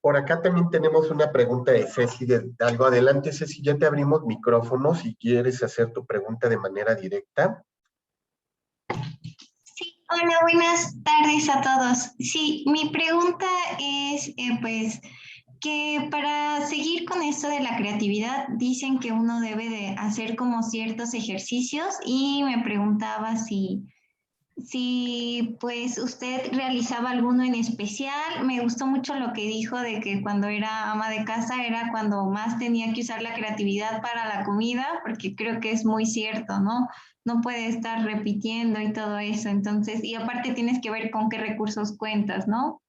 Speaker 1: Por acá también tenemos una pregunta de Ceci de algo. Adelante, Ceci, ya te abrimos micrófono si quieres hacer tu pregunta de manera directa.
Speaker 4: Sí, hola, buenas tardes a todos. Sí, mi pregunta es, pues, que para seguir con esto de la creatividad, dicen que uno debe de hacer como ciertos ejercicios y me preguntaba si pues usted realizaba alguno en especial. Me gustó mucho lo que dijo de que cuando era ama de casa era cuando más tenía que usar la creatividad para la comida, porque creo que es muy cierto, ¿no? No puede estar repitiendo y todo eso. Entonces, y aparte tienes que ver con qué recursos cuentas, ¿no?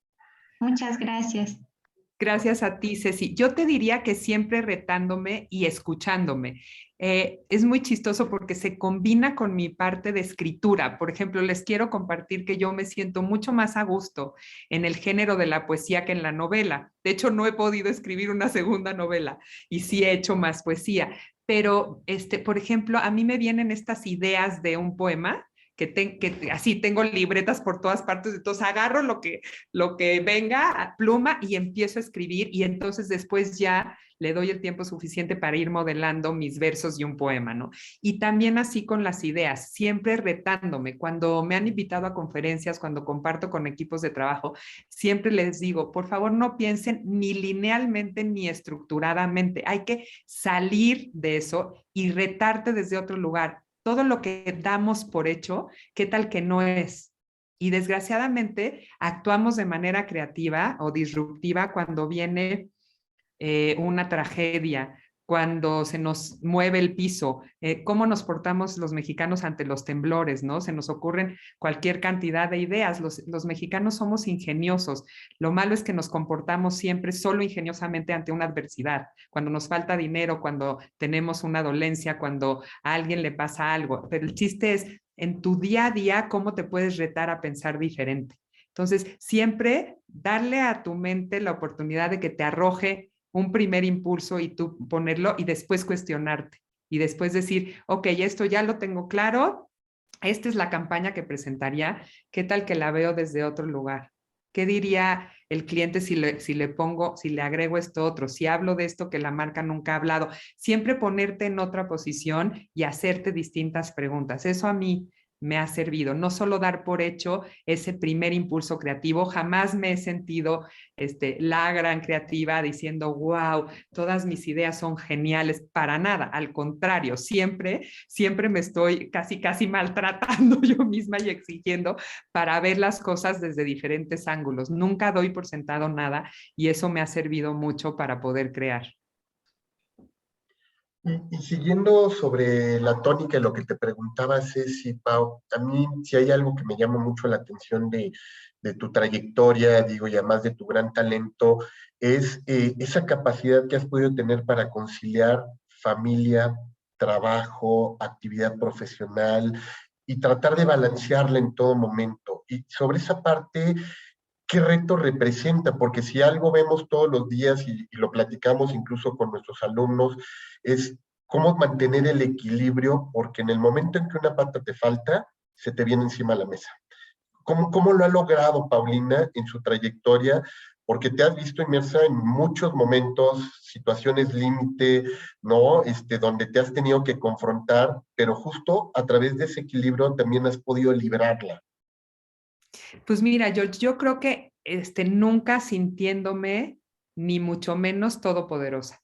Speaker 4: Muchas gracias.
Speaker 2: Gracias a ti, Ceci. Yo te diría que siempre retándome y escuchándome. Es muy chistoso porque se combina con mi parte de escritura. Por ejemplo, les quiero compartir que yo me siento mucho más a gusto en el género de la poesía que en la novela. De hecho, no he podido escribir una segunda novela y sí he hecho más poesía. Pero, por ejemplo, a mí me vienen estas ideas de un poema que así tengo libretas por todas partes, entonces agarro lo que venga a pluma y empiezo a escribir y entonces después ya le doy el tiempo suficiente para ir modelando mis versos y un poema, ¿no? Y también así con las ideas, siempre retándome. Cuando me han invitado a conferencias, cuando comparto con equipos de trabajo, siempre les digo, por favor, no piensen ni linealmente ni estructuradamente. Hay que salir de eso y retarte desde otro lugar. Todo lo que damos por hecho, ¿qué tal que no es? Y desgraciadamente actuamos de manera creativa o disruptiva cuando viene una tragedia, cuando se nos mueve el piso, cómo nos portamos los mexicanos ante los temblores, ¿no? Se nos ocurren cualquier cantidad de ideas. Los mexicanos somos ingeniosos. Lo malo es que nos comportamos siempre solo ingeniosamente ante una adversidad, cuando nos falta dinero, cuando tenemos una dolencia, cuando a alguien le pasa algo. Pero el chiste es, en tu día a día, cómo te puedes retar a pensar diferente. Entonces, siempre darle a tu mente la oportunidad de que te arroje un primer impulso y tú ponerlo y después cuestionarte y después decir, ok, esto ya lo tengo claro, esta es la campaña que presentaría, ¿qué tal que la veo desde otro lugar? ¿Qué diría el cliente si le agrego esto otro? Si hablo de esto que la marca nunca ha hablado. Siempre ponerte en otra posición y hacerte distintas preguntas. Eso a mí me ha servido. No solo dar por hecho ese primer impulso creativo. Jamás me he sentido la gran creativa diciendo, wow, todas mis ideas son geniales. Para nada. Al contrario, siempre me estoy casi maltratando yo misma y exigiendo para ver las cosas desde diferentes ángulos. Nunca doy por sentado nada y eso me ha servido mucho para poder crear.
Speaker 1: Y siguiendo sobre la tónica de lo que te preguntaba Ceci, Pau, a mí si hay algo que me llama mucho la atención de tu trayectoria, digo, y además de tu gran talento, es esa capacidad que has podido tener para conciliar familia, trabajo, actividad profesional y tratar de balancearla en todo momento. Y sobre esa parte, ¿qué reto representa? Porque si algo vemos todos los días y lo platicamos incluso con nuestros alumnos, es cómo mantener el equilibrio, porque en el momento en que una pata te falta, se te viene encima la mesa. ¿Cómo lo ha logrado Paulina en su trayectoria? Porque te has visto inmersa en muchos momentos, situaciones límite, ¿no? Donde te has tenido que confrontar, pero justo a través de ese equilibrio también has podido librarla.
Speaker 2: Pues mira, yo creo que nunca sintiéndome ni mucho menos todopoderosa.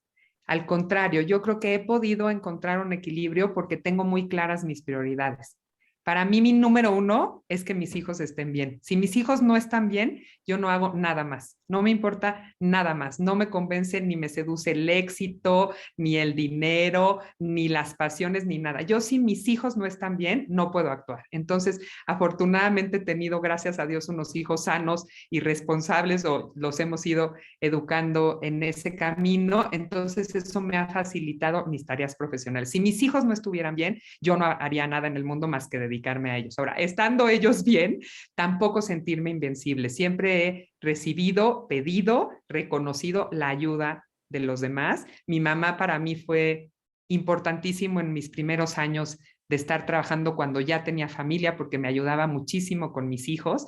Speaker 2: Al contrario, yo creo que he podido encontrar un equilibrio porque tengo muy claras mis prioridades. Para mí, mi número uno es que mis hijos estén bien. Si mis hijos no están bien, yo no hago nada más. No me importa nada más. No me convence ni me seduce el éxito, ni el dinero, ni las pasiones, ni nada. Yo, si mis hijos no están bien, no puedo actuar. Entonces, afortunadamente he tenido, gracias a Dios, unos hijos sanos y responsables, o los hemos ido educando en ese camino. Entonces, eso me ha facilitado mis tareas profesionales. Si mis hijos no estuvieran bien, yo no haría nada en el mundo más que dedicarme a ellos. Ahora, estando ellos bien, tampoco sentirme invencible. Siempre he recibido, pedido, reconocido la ayuda de los demás. Mi mamá para mí fue importantísimo en mis primeros años de estar trabajando cuando ya tenía familia, porque me ayudaba muchísimo con mis hijos.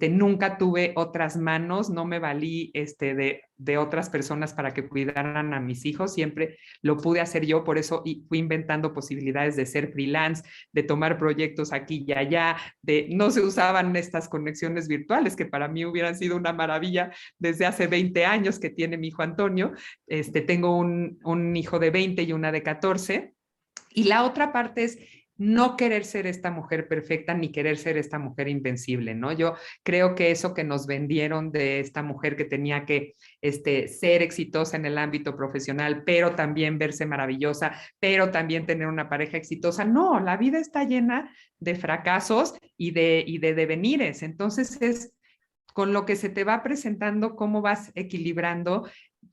Speaker 2: Nunca tuve otras manos, no me valí de otras personas para que cuidaran a mis hijos, siempre lo pude hacer yo, por eso fui inventando posibilidades de ser freelance, de tomar proyectos aquí y allá, no se usaban estas conexiones virtuales, que para mí hubieran sido una maravilla desde hace 20 años que tiene mi hijo Antonio. Tengo un hijo de 20 y una de 14. Y la otra parte es no querer ser esta mujer perfecta ni querer ser esta mujer invencible, ¿no? Yo creo que eso que nos vendieron de esta mujer que tenía que ser exitosa en el ámbito profesional, pero también verse maravillosa, pero también tener una pareja exitosa, no, la vida está llena de fracasos y de devenires. Entonces es con lo que se te va presentando, cómo vas equilibrando,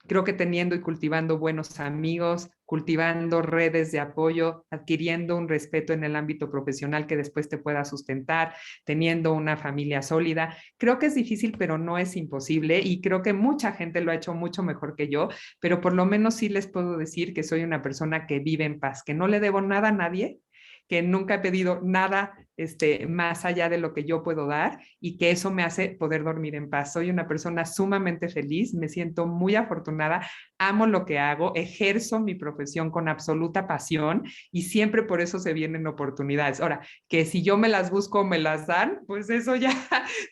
Speaker 2: creo que teniendo y cultivando buenos amigos, cultivando redes de apoyo, adquiriendo un respeto en el ámbito profesional que después te pueda sustentar, teniendo una familia sólida. Creo que es difícil, pero no es imposible y creo que mucha gente lo ha hecho mucho mejor que yo, pero por lo menos sí les puedo decir que soy una persona que vive en paz, que no le debo nada a nadie, que nunca he pedido nada más allá de lo que yo puedo dar y que eso me hace poder dormir en paz. Soy una persona sumamente feliz, me siento muy afortunada, amo lo que hago, ejerzo mi profesión con absoluta pasión y siempre por eso se vienen oportunidades. Ahora, que si yo me las busco, me las dan, pues eso ya,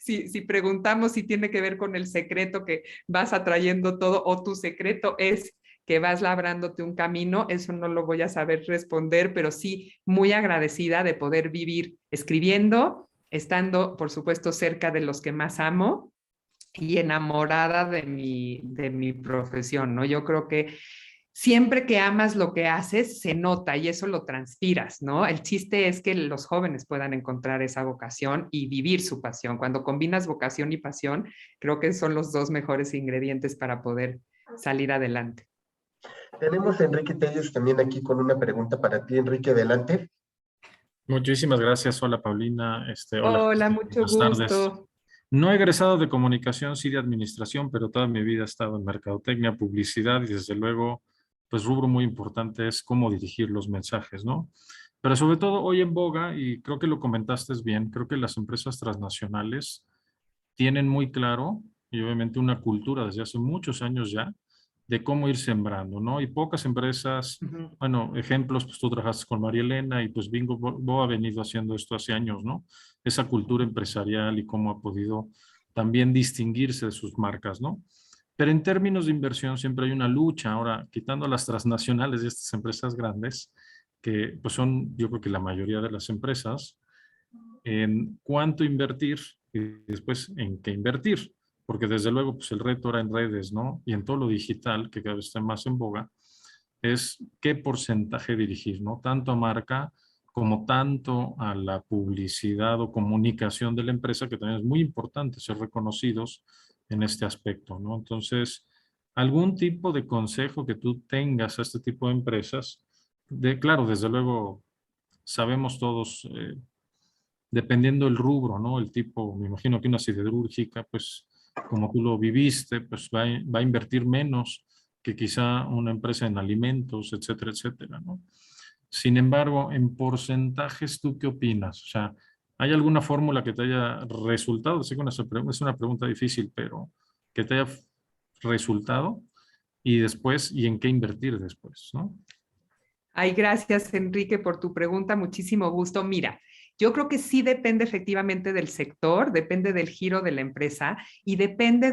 Speaker 2: si preguntamos si tiene que ver con el secreto que vas atrayendo todo o tu secreto es que vas labrándote un camino, eso no lo voy a saber responder, pero sí muy agradecida de poder vivir escribiendo, estando, por supuesto, cerca de los que más amo y enamorada de mi profesión, ¿no? Yo creo que siempre que amas lo que haces, se nota y eso lo transpiras, ¿no? El chiste es que los jóvenes puedan encontrar esa vocación y vivir su pasión. Cuando combinas vocación y pasión, creo que son los dos mejores ingredientes para poder salir adelante.
Speaker 1: Tenemos a Enrique Telles también aquí con una pregunta para ti, Enrique, adelante.
Speaker 5: Muchísimas gracias. Hola, Paulina. Hola,
Speaker 2: Hola, mucho
Speaker 5: buenas tardes.
Speaker 2: gusto.
Speaker 5: No he egresado de comunicación, sí de administración, pero toda mi vida he estado en mercadotecnia, publicidad y desde luego, pues rubro muy importante es cómo dirigir los mensajes, ¿no? Pero sobre todo hoy en boga, y creo que lo comentaste bien, creo que las empresas transnacionales tienen muy claro, y obviamente una cultura desde hace muchos años ya, de cómo ir sembrando, ¿no? Y pocas empresas, bueno, ejemplos, pues tú trabajaste con María Elena y pues Bingo Bo ha venido haciendo esto hace años, ¿no? Esa cultura empresarial y cómo ha podido también distinguirse de sus marcas, ¿no? Pero en términos de inversión siempre hay una lucha, ahora quitando las transnacionales y estas empresas grandes, que pues son yo creo que la mayoría de las empresas, en cuánto invertir y después en qué invertir, porque desde luego pues el reto ahora en redes, ¿no? Y en todo lo digital, que cada vez está más en boga, es qué porcentaje dirigir, ¿no? Tanto a marca como tanto a la publicidad o comunicación de la empresa, que también es muy importante ser reconocidos en este aspecto, ¿no? Entonces, algún tipo de consejo que tú tengas a este tipo de empresas, claro, desde luego sabemos todos, dependiendo del rubro, ¿no? El tipo, me imagino que una siderúrgica, pues como tú lo viviste, pues va a invertir menos que quizá una empresa en alimentos, etcétera, etcétera, ¿no? Sin embargo, en porcentajes, ¿tú qué opinas? O sea, ¿hay alguna fórmula que te haya resultado? Sé que es una pregunta difícil, pero que te haya resultado y después, ¿y en qué invertir después, no?
Speaker 2: Ay, gracias, Enrique, por tu pregunta. Muchísimo gusto. Mira, yo creo que sí depende efectivamente del sector, depende del giro de la empresa y depende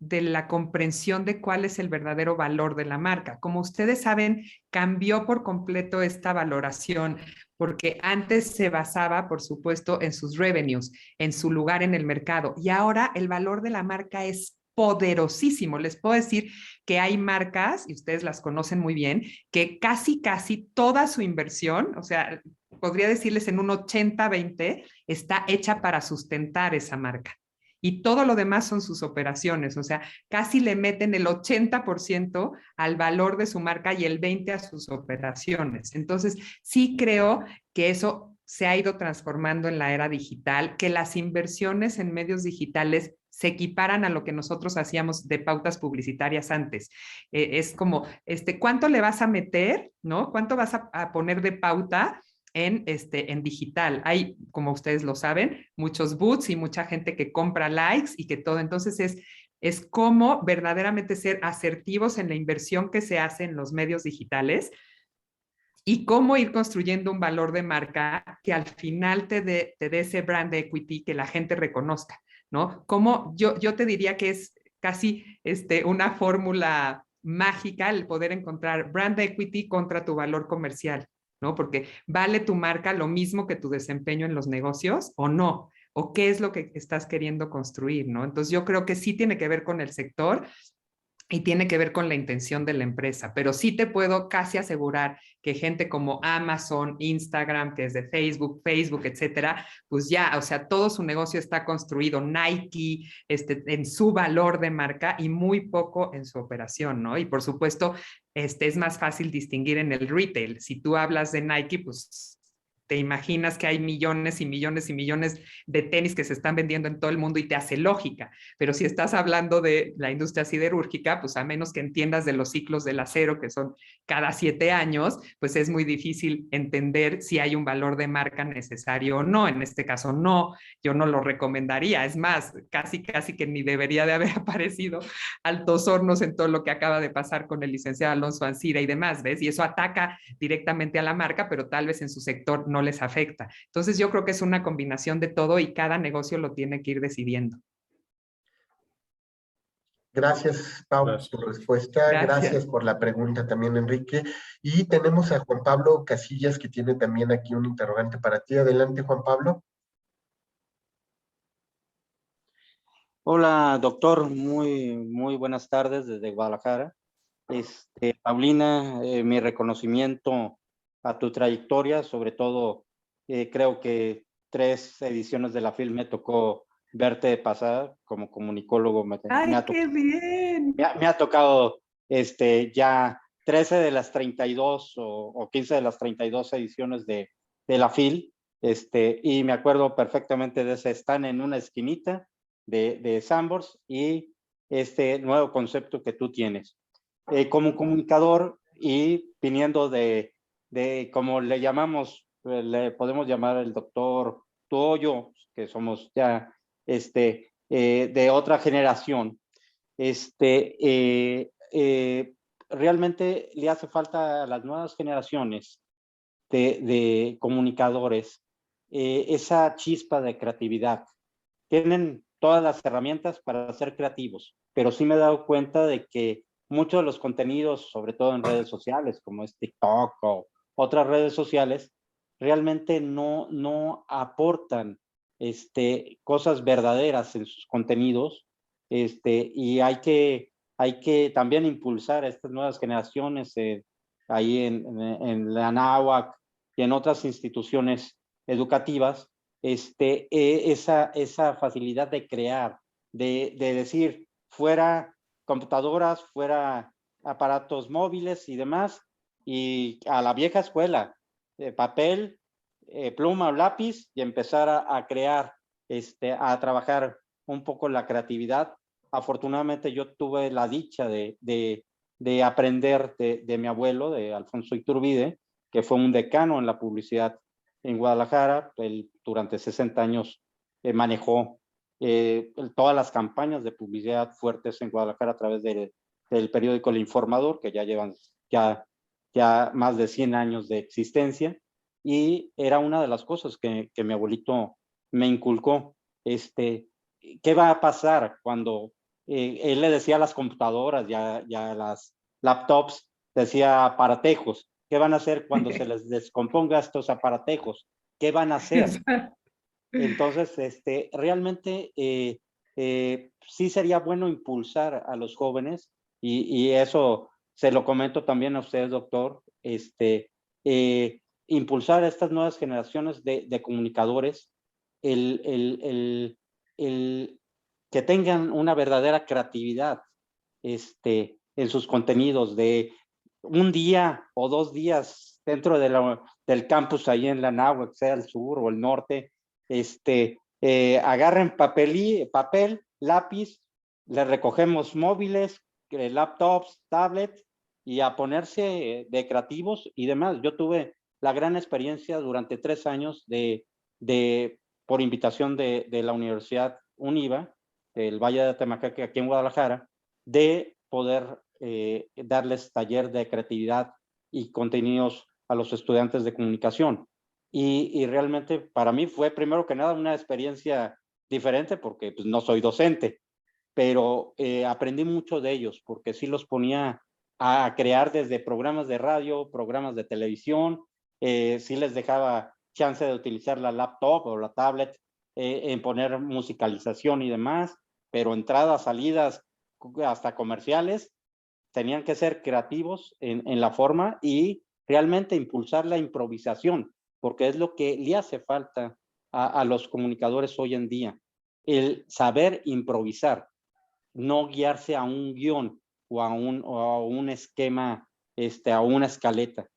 Speaker 2: de la comprensión de cuál es el verdadero valor de la marca. Como ustedes saben, cambió por completo esta valoración porque antes se basaba, por supuesto, en sus revenues, en su lugar en el mercado y ahora el valor de la marca es poderosísimo. Les puedo decir que hay marcas, y ustedes las conocen muy bien, que casi toda su inversión, o sea, podría decirles en un 80-20, está hecha para sustentar esa marca. Y todo lo demás son sus operaciones, o sea, casi le meten el 80% al valor de su marca y el 20% a sus operaciones. Entonces, sí creo que eso se ha ido transformando en la era digital, que las inversiones en medios digitales se equiparan a lo que nosotros hacíamos de pautas publicitarias antes. Es como, ¿cuánto le vas a meter, no? ¿Cuánto vas a poner de pauta en digital? Hay, como ustedes lo saben, muchos bots y mucha gente que compra likes y que todo. Entonces es cómo verdaderamente ser asertivos en la inversión que se hace en los medios digitales y cómo ir construyendo un valor de marca que al final te dé ese brand equity que la gente reconozca, ¿no? Como yo te diría que es casi una fórmula mágica el poder encontrar brand equity contra tu valor comercial, ¿no? Porque ¿vale tu marca lo mismo que tu desempeño en los negocios o no? ¿O qué es lo que estás queriendo construir, ¿no? Entonces yo creo que sí tiene que ver con el sector. y tiene que ver con la intención de la empresa, pero sí te puedo casi asegurar que gente como Amazon, Instagram, que es de Facebook, etcétera, pues ya, o sea, todo su negocio está construido, Nike, en su valor de marca y muy poco en su operación, ¿no? Y por supuesto, es más fácil distinguir en el retail. Si tú hablas de Nike, pues te imaginas que hay millones y millones y millones de tenis que se están vendiendo en todo el mundo y te hace lógica. Pero si estás hablando de la industria siderúrgica, pues a menos que entiendas de los ciclos del acero, que son cada 7 años, pues es muy difícil entender si hay un valor de marca necesario o no. En este caso, no, yo no lo recomendaría. Es más, casi que ni debería de haber aparecido Altos Hornos en todo lo que acaba de pasar con el licenciado Alonso Ancira y demás, ¿ves? Y eso ataca directamente a la marca, pero tal vez en su sector no les afecta. Entonces yo creo que es una combinación de todo y cada negocio lo tiene que ir decidiendo.
Speaker 1: Gracias, Pau,
Speaker 5: Gracias.
Speaker 1: por tu respuesta. Gracias por la pregunta también, Enrique. Y tenemos a Juan Pablo Casillas, que tiene también aquí un interrogante para ti. Adelante, Juan Pablo.
Speaker 6: Hola, doctor. Muy buenas tardes desde Guadalajara. Paulina, mi reconocimiento a tu trayectoria, sobre todo creo que 3 ediciones de la FIL me tocó verte pasar como comunicólogo.
Speaker 2: ¡Ay, qué bien!
Speaker 6: Me ha tocado ya 13 de las 32 o 15 de las 32 ediciones de la FIL, y me acuerdo perfectamente de ese stand en una esquinita de Sanborns y este nuevo concepto que tú tienes. Como comunicador y viniendo de como le llamamos, le podemos llamar el doctor tú o yo, que somos ya de otra generación, realmente le hace falta a las nuevas generaciones de comunicadores esa chispa de creatividad. Tienen todas las herramientas para ser creativos, pero sí me he dado cuenta de que muchos de los contenidos, sobre todo en redes sociales, como es TikTok o otras redes sociales, realmente no aportan cosas verdaderas en sus contenidos, y hay que también impulsar a estas nuevas generaciones ahí en la Anáhuac y en otras instituciones educativas, esa facilidad de crear, de decir, fuera computadoras, fuera aparatos móviles y demás, y a la vieja escuela, papel, pluma o lápiz, y empezar a crear, a trabajar un poco la creatividad. Afortunadamente yo tuve la dicha de aprender de mi abuelo, de Alfonso Iturbide, que fue un decano en la publicidad en Guadalajara. Él durante 60 años manejó todas las campañas de publicidad fuertes en Guadalajara a través del periódico El Informador, que ya llevan ya más de 100 años de existencia, y era una de las cosas que mi abuelito me inculcó. ¿Qué va a pasar cuando él le decía a las computadoras y a las laptops, decía aparatejos? ¿Qué van a hacer cuando se les descomponga estos aparatejos? ¿Qué van a hacer? Entonces, realmente sí sería bueno impulsar a los jóvenes, y eso se lo comento también a ustedes, doctor, impulsar a estas nuevas generaciones de comunicadores, el que tengan una verdadera creatividad en sus contenidos, de un día o 2 días dentro del campus ahí en la Anáhuac, sea el sur o el norte, agarren papel, lápiz, le recogemos móviles, laptops, tablets, y a ponerse de creativos y demás. Yo tuve la gran experiencia durante 3 años por invitación de la Universidad UNIVA, del Valle de Atemajaque, aquí en Guadalajara, de poder darles taller de creatividad y contenidos a los estudiantes de comunicación. Y realmente para mí fue primero que nada una experiencia diferente, porque pues, no soy docente, pero aprendí mucho de ellos, porque sí los ponía a crear desde programas de radio, programas de televisión, sí les dejaba chance de utilizar la laptop o la tablet en poner musicalización y demás, pero entradas, salidas, hasta comerciales, tenían que ser creativos en la forma y realmente impulsar la improvisación, porque es lo que le hace falta a los comunicadores hoy en día, el saber improvisar, no guiarse a un guión o a un esquema, a una escaleta.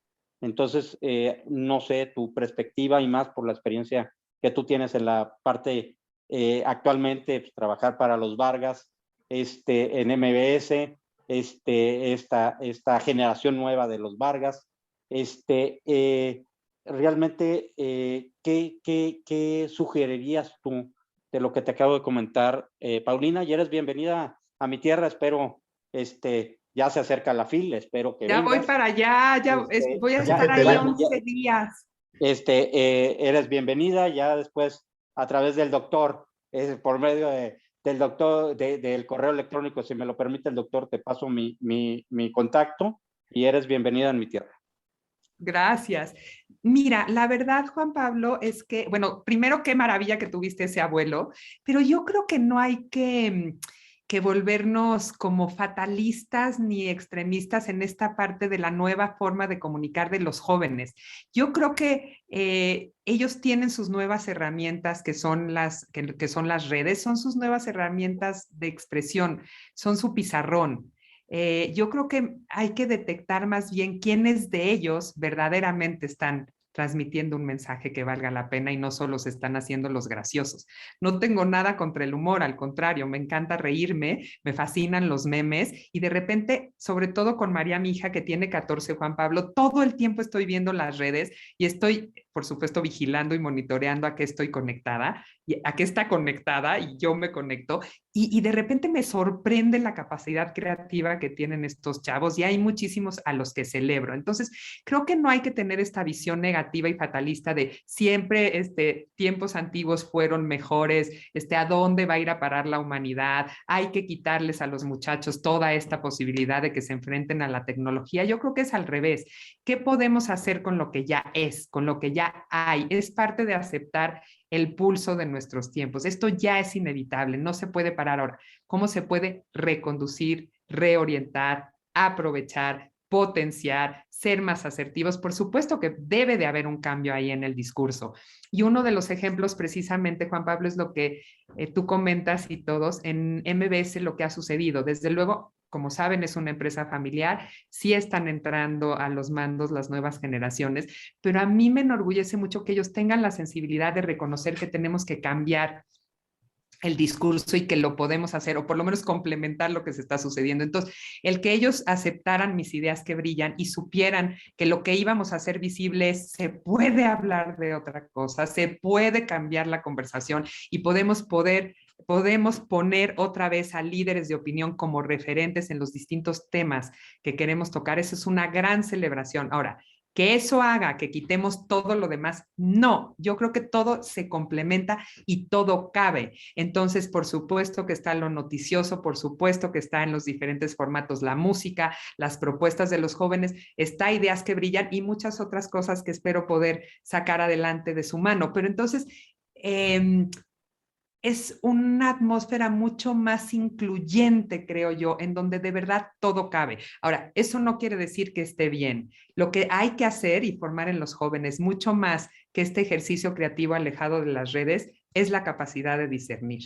Speaker 6: Entonces, no sé, tu perspectiva y más por la experiencia que tú tienes en la parte actualmente, pues, trabajar para los Vargas, en MBS, esta generación nueva de los Vargas, realmente, ¿qué sugerirías tú de lo que te acabo de comentar, Paulina? Y eres bienvenida a mi tierra, espero, ya se acerca la fila, espero que
Speaker 2: Ya
Speaker 6: vengas.
Speaker 2: voy para allá, voy a
Speaker 1: ya
Speaker 2: estar
Speaker 1: te
Speaker 2: ahí
Speaker 1: tenemos.
Speaker 2: 11 días.
Speaker 6: Eres bienvenida, ya después a través del doctor, por medio del doctor, del correo electrónico, si me lo permite el doctor, te paso mi contacto y eres bienvenida en mi tierra.
Speaker 2: Gracias. Mira, la verdad, Juan Pablo, es que, bueno, primero qué maravilla que tuviste ese abuelo, pero yo creo que no hay que volvernos como fatalistas ni extremistas en esta parte de la nueva forma de comunicar de los jóvenes. Yo creo que ellos tienen sus nuevas herramientas que son que son las redes, son sus nuevas herramientas de expresión, son su pizarrón. Yo creo que hay que detectar más bien quiénes de ellos verdaderamente están transmitiendo un mensaje que valga la pena y no solo se están haciendo los graciosos. No tengo nada contra el humor, al contrario, me encanta reírme, me fascinan los memes y de repente, sobre todo con María, mi hija que tiene 14, Juan Pablo, todo el tiempo estoy viendo las redes y estoy, por supuesto, vigilando y monitoreando a qué estoy conectada, y a qué está conectada y yo me conecto y de repente me sorprende la capacidad creativa que tienen estos chavos y hay muchísimos a los que celebro. Entonces, creo que no hay que tener esta visión negativa y fatalista de siempre tiempos antiguos fueron mejores, a dónde va a ir a parar la humanidad, hay que quitarles a los muchachos toda esta posibilidad de que se enfrenten a la tecnología. Yo creo que es al revés. ¿Qué podemos hacer con lo que ya es, con lo que ya hay? Es parte de aceptar el pulso de nuestros tiempos. Esto ya es inevitable, no se puede parar ahora. ¿Cómo se puede reconducir, reorientar, aprovechar, potenciar, ser más asertivos? Por supuesto que debe de haber un cambio ahí en el discurso. Y uno de los ejemplos precisamente, Juan Pablo, es lo que tú comentas y todos en MBS lo que ha sucedido. Desde luego, como saben, es una empresa familiar, sí están entrando a los mandos las nuevas generaciones, pero a mí me enorgullece mucho que ellos tengan la sensibilidad de reconocer que tenemos que cambiar el discurso y que lo podemos hacer, o por lo menos complementar lo que se está sucediendo. Entonces, el que ellos aceptaran mis ideas que brillan y supieran que lo que íbamos a hacer visible es, se puede hablar de otra cosa, se puede cambiar la conversación y podemos poner otra vez a líderes de opinión como referentes en los distintos temas que queremos tocar. Eso es una gran celebración. Ahora, que eso haga que quitemos todo lo demás, no, yo creo que todo se complementa y todo cabe. Entonces, por supuesto que está lo noticioso, por supuesto que está en los diferentes formatos la música, las propuestas de los jóvenes, está Ideas que Brillan y muchas otras cosas que espero poder sacar adelante de su mano. Pero entonces, es una atmósfera mucho más incluyente, creo yo, en donde de verdad todo cabe. Ahora, eso no quiere decir que esté bien. Lo que hay que hacer y formar en los jóvenes, mucho más que este ejercicio creativo alejado de las redes, es la capacidad de discernir.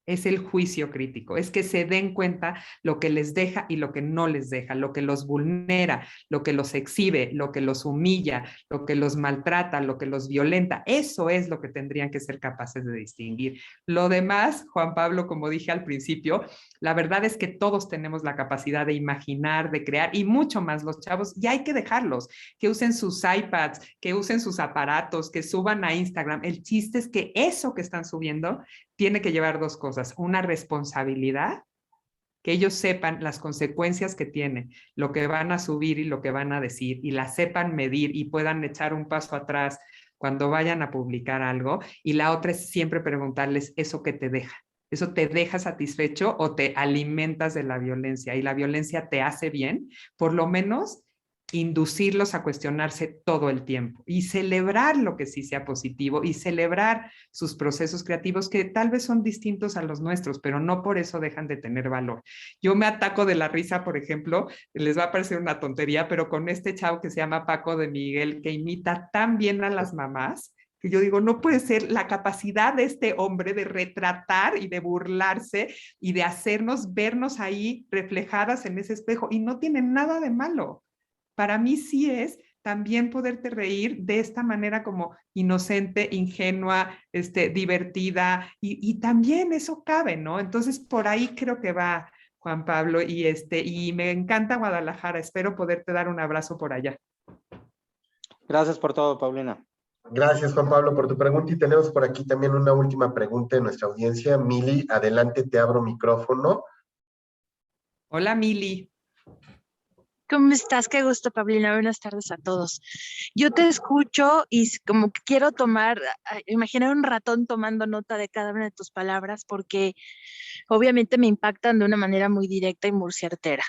Speaker 2: Es el juicio crítico, es que se den cuenta lo que les deja y lo que no les deja, lo que los vulnera, lo que los exhibe, lo que los humilla, lo que los maltrata, lo que los violenta. Eso es lo que tendrían que ser capaces de distinguir. Lo demás, Juan Pablo, como dije al principio, la verdad es que todos tenemos la capacidad de imaginar, de crear y mucho más los chavos, y hay que dejarlos, que usen sus iPads, que usen sus aparatos, que suban a Instagram. El chiste es que eso que están subiendo tiene que llevar dos cosas, una responsabilidad, que ellos sepan las consecuencias que tiene, lo que van a subir y lo que van a decir, y la sepan medir y puedan echar un paso atrás cuando vayan a publicar algo. Y la otra es siempre preguntarles, ¿eso qué te deja? ¿Eso te deja satisfecho o te alimentas de la violencia? Y la violencia te hace bien, por lo menos inducirlos a cuestionarse todo el tiempo y celebrar lo que sí sea positivo y celebrar sus procesos creativos que tal vez son distintos a los nuestros, pero no por eso dejan de tener valor. Yo me ataco de la risa, por ejemplo, les va a parecer una tontería, pero con este chavo que se llama Paco de Miguel, que imita tan bien a las mamás, que yo digo, no puede ser la capacidad de este hombre de retratar y de burlarse y de hacernos vernos ahí reflejadas en ese espejo, y no tiene nada de malo. Para mí sí es también poderte reír de esta manera como inocente, ingenua, divertida, y también eso cabe, ¿no? Entonces por ahí creo que va Juan Pablo, y me encanta Guadalajara, espero poderte dar un abrazo por allá.
Speaker 6: Gracias por todo, Paulina.
Speaker 1: Gracias, Juan Pablo, por tu pregunta. Y tenemos por aquí también una última pregunta de nuestra audiencia. Mili, adelante, te abro micrófono.
Speaker 2: Hola, Mili.
Speaker 7: ¿Cómo estás? Qué gusto, Paulina. Buenas tardes a todos. Yo te escucho y como que quiero imaginar un ratón tomando nota de cada una de tus palabras, porque obviamente me impactan de una manera muy directa y muy certera.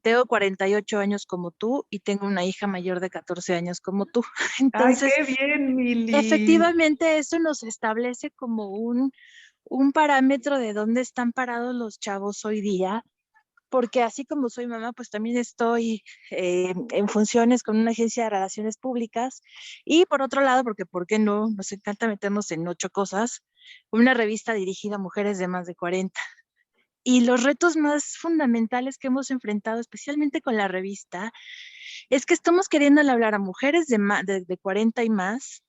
Speaker 7: Tengo 48 años como tú y tengo una hija mayor de 14 años como tú. Entonces,
Speaker 2: ¡ay, qué bien, Mili!
Speaker 7: efectivamente, eso nos establece como un parámetro de dónde están parados los chavos hoy día, porque así como soy mamá, pues también estoy en funciones con una agencia de relaciones públicas, y por otro lado, porque ¿por qué no? Nos encanta meternos en 8 cosas, una revista dirigida a mujeres de más de 40. Y los retos más fundamentales que hemos enfrentado, especialmente con la revista, es que estamos queriendo hablar a mujeres de 40 y más,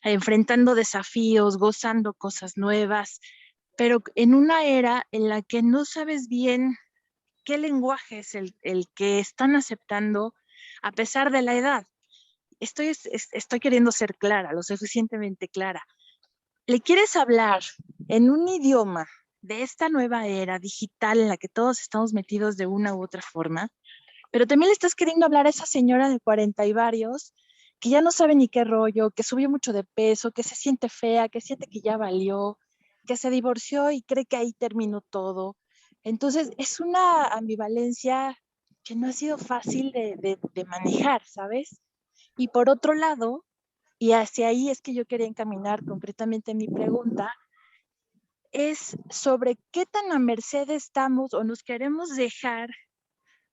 Speaker 7: enfrentando desafíos, gozando cosas nuevas, pero en una era en la que no sabes bien qué lenguaje es el que están aceptando a pesar de la edad. Estoy queriendo ser clara, lo suficientemente clara. ¿Le quieres hablar en un idioma de esta nueva era digital en la que todos estamos metidos de una u otra forma? Pero también le estás queriendo hablar a esa señora de 40 y varios que ya no sabe ni qué rollo, que subió mucho de peso, que se siente fea, que siente que ya valió, que se divorció y cree que ahí terminó todo. Entonces, es una ambivalencia que no ha sido fácil de manejar, ¿sabes? Y por otro lado, y hacia ahí es que yo quería encaminar concretamente mi pregunta, es sobre qué tan a merced estamos o nos queremos dejar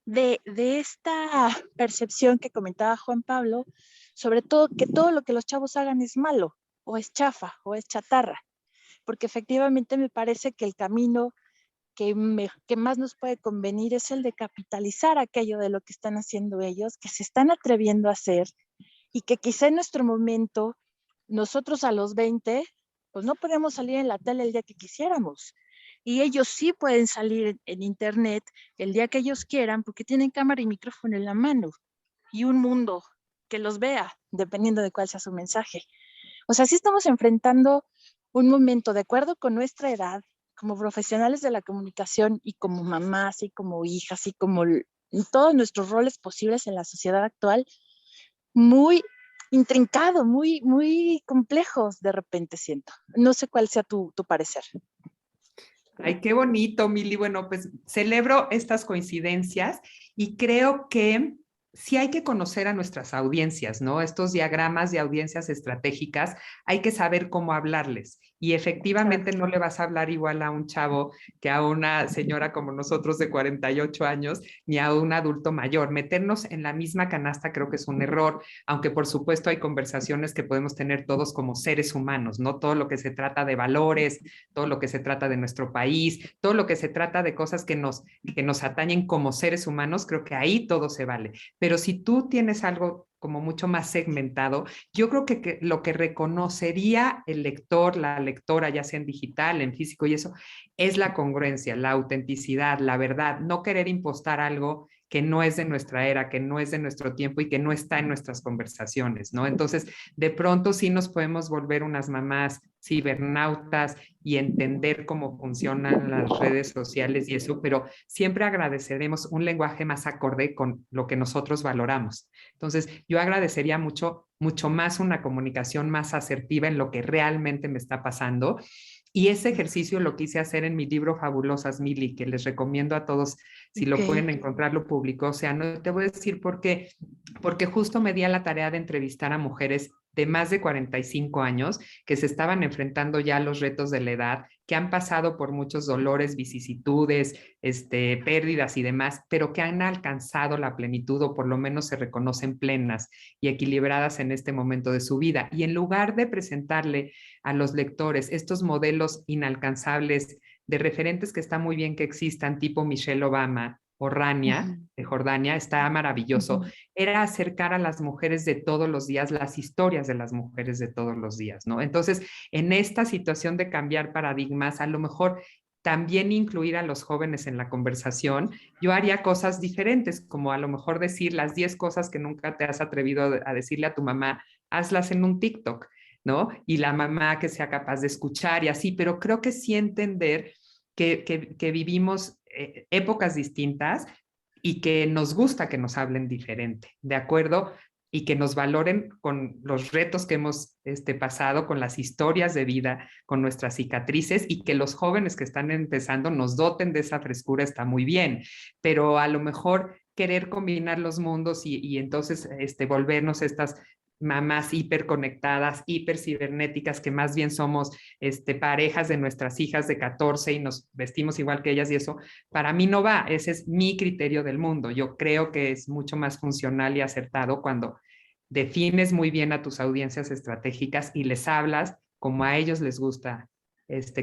Speaker 7: de esta percepción que comentaba Juan Pablo, sobre todo que todo lo que los chavos hagan es malo, o es chafa, o es chatarra, porque efectivamente me parece que el camino que más nos puede convenir es el de capitalizar aquello de lo que están haciendo ellos, que se están atreviendo a hacer, y que quizá en nuestro momento, nosotros a los 20, pues no podemos salir en la tele el día que quisiéramos. Y ellos sí pueden salir en internet el día que ellos quieran, porque tienen cámara y micrófono en la mano y un mundo que los vea, dependiendo de cuál sea su mensaje. O sea, sí estamos enfrentando un momento, de acuerdo con nuestra edad, como profesionales de la comunicación y como mamás y como hijas y como todos nuestros roles posibles en la sociedad actual, muy intrincado, muy complejos de repente siento. No sé cuál sea tu parecer.
Speaker 2: Ay, qué bonito, Mili. Bueno, pues celebro estas coincidencias y creo que sí hay que conocer a nuestras audiencias, ¿no? Estos diagramas de audiencias estratégicas, hay que saber cómo hablarles. Y efectivamente no le vas a hablar igual a un chavo que a una señora como nosotros de 48 años, ni a un adulto mayor. Meternos en la misma canasta creo que es un error, aunque por supuesto hay conversaciones que podemos tener todos como seres humanos, ¿no? Todo lo que se trata de valores, todo lo que se trata de nuestro país, todo lo que se trata de cosas que nos atañen como seres humanos, creo que ahí todo se vale. Pero si tú tienes algo como mucho más segmentado, yo creo que lo que reconocería el lector, la lectora, ya sea en digital, en físico y eso, es la congruencia, la autenticidad, la verdad, no querer impostar algo que no es de nuestra era, que no es de nuestro tiempo y que no está en nuestras conversaciones, ¿no? Entonces, de pronto sí nos podemos volver unas mamás cibernautas y entender cómo funcionan las redes sociales y eso, pero siempre agradeceremos un lenguaje más acorde con lo que nosotros valoramos. Entonces, yo agradecería mucho más una comunicación más asertiva en lo que realmente me está pasando. Y ese ejercicio lo quise hacer en mi libro Fabulosas, Mili, que les recomiendo a todos, si lo
Speaker 7: Ok.
Speaker 2: pueden encontrar, lo publicó. O sea, no te voy a decir por qué, porque justo me di a la tarea de entrevistar a mujeres de más de 45 años que se estaban enfrentando ya a los retos de la edad, que han pasado por muchos dolores, vicisitudes, pérdidas y demás, pero que han alcanzado la plenitud o por lo menos se reconocen plenas y equilibradas en este momento de su vida. Y en lugar de presentarle a los lectores estos modelos inalcanzables de referentes que está muy bien que existan, tipo Michelle Obama o Rania de Jordania, está maravilloso, era acercar a las mujeres de todos los días, las historias de las mujeres de todos los días, ¿no? Entonces, en esta situación de cambiar paradigmas, a lo mejor también incluir a los jóvenes en la conversación, yo haría cosas diferentes, como a lo mejor decir las 10 cosas que nunca te has atrevido a decirle a tu mamá, hazlas en un TikTok, ¿no? Y la mamá que sea capaz de escuchar y así, pero creo que sí entender que vivimos épocas distintas y que nos gusta que nos hablen diferente, ¿de acuerdo? Y que nos valoren con los retos que hemos pasado, con las historias de vida, con nuestras cicatrices, y que los jóvenes que están empezando nos doten de esa frescura está muy bien, pero a lo mejor querer combinar los mundos y entonces volvernos estas mamás hiperconectadas, hipercibernéticas, que más bien somos parejas de nuestras hijas de 14 y nos vestimos igual que ellas y eso, para mí no va, ese es mi criterio del mundo. Yo creo que es mucho más funcional y acertado cuando defines muy bien a tus audiencias estratégicas y les hablas como a ellos les gusta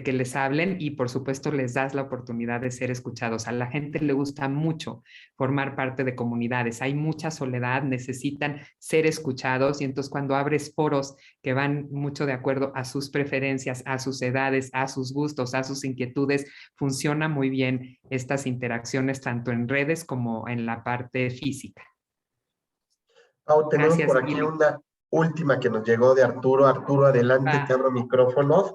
Speaker 2: que les hablen y por supuesto les das la oportunidad de ser escuchados. A la gente le gusta mucho formar parte de comunidades, hay mucha soledad, necesitan ser escuchados y entonces cuando abres foros que van mucho de acuerdo a sus preferencias, a sus edades, a sus gustos, a sus inquietudes, funciona muy bien estas interacciones tanto en redes como en la parte física.
Speaker 1: Pau, tenemos
Speaker 2: Gracias,
Speaker 1: por aquí
Speaker 2: Mili.
Speaker 1: una última que nos llegó de Arturo. Arturo, adelante, te abro micrófonos.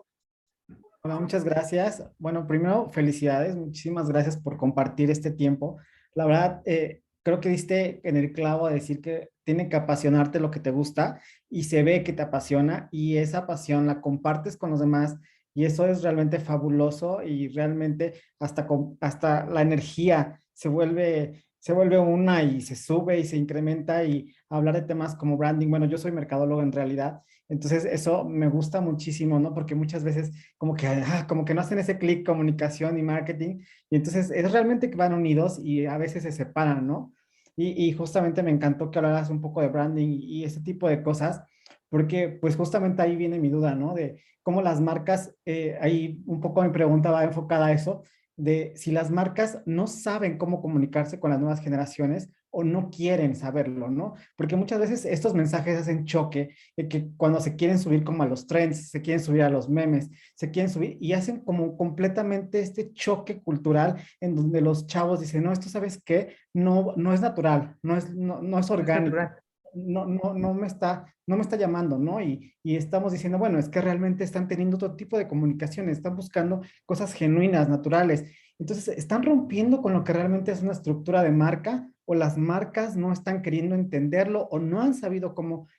Speaker 8: Hola, muchas gracias. Bueno, primero, felicidades. Muchísimas gracias por compartir este tiempo. La verdad, creo que diste en el clavo a decir que tiene que apasionarte lo que te gusta y se ve que te apasiona y esa pasión la compartes con los demás y eso es realmente fabuloso y realmente hasta la energía se vuelve una y se sube y se incrementa y hablar de temas como branding. Bueno, yo soy mercadólogo en realidad. Entonces, eso me gusta muchísimo, ¿no? Porque muchas veces como que no hacen ese clic comunicación y marketing, y entonces es realmente que van unidos y a veces se separan, ¿no? Y justamente me encantó que hablaras un poco de branding y ese tipo de cosas, porque pues justamente ahí viene mi duda, ¿no? De cómo las marcas, ahí un poco mi pregunta va enfocada a eso, de si las marcas no saben cómo comunicarse con las nuevas generaciones o no quieren saberlo, ¿no? Porque muchas veces estos mensajes hacen choque, que cuando se quieren subir como a los trends, se quieren subir a los memes, se quieren subir y hacen como completamente este choque cultural en donde los chavos dicen, no, esto sabes qué, no es natural, no es orgánico. No me está llamando, ¿no? Y estamos diciendo, bueno, es que realmente están teniendo otro tipo de comunicaciones, están buscando cosas genuinas, naturales. Entonces, están rompiendo con lo que realmente es una estructura de marca o las marcas no están queriendo entenderlo o no han sabido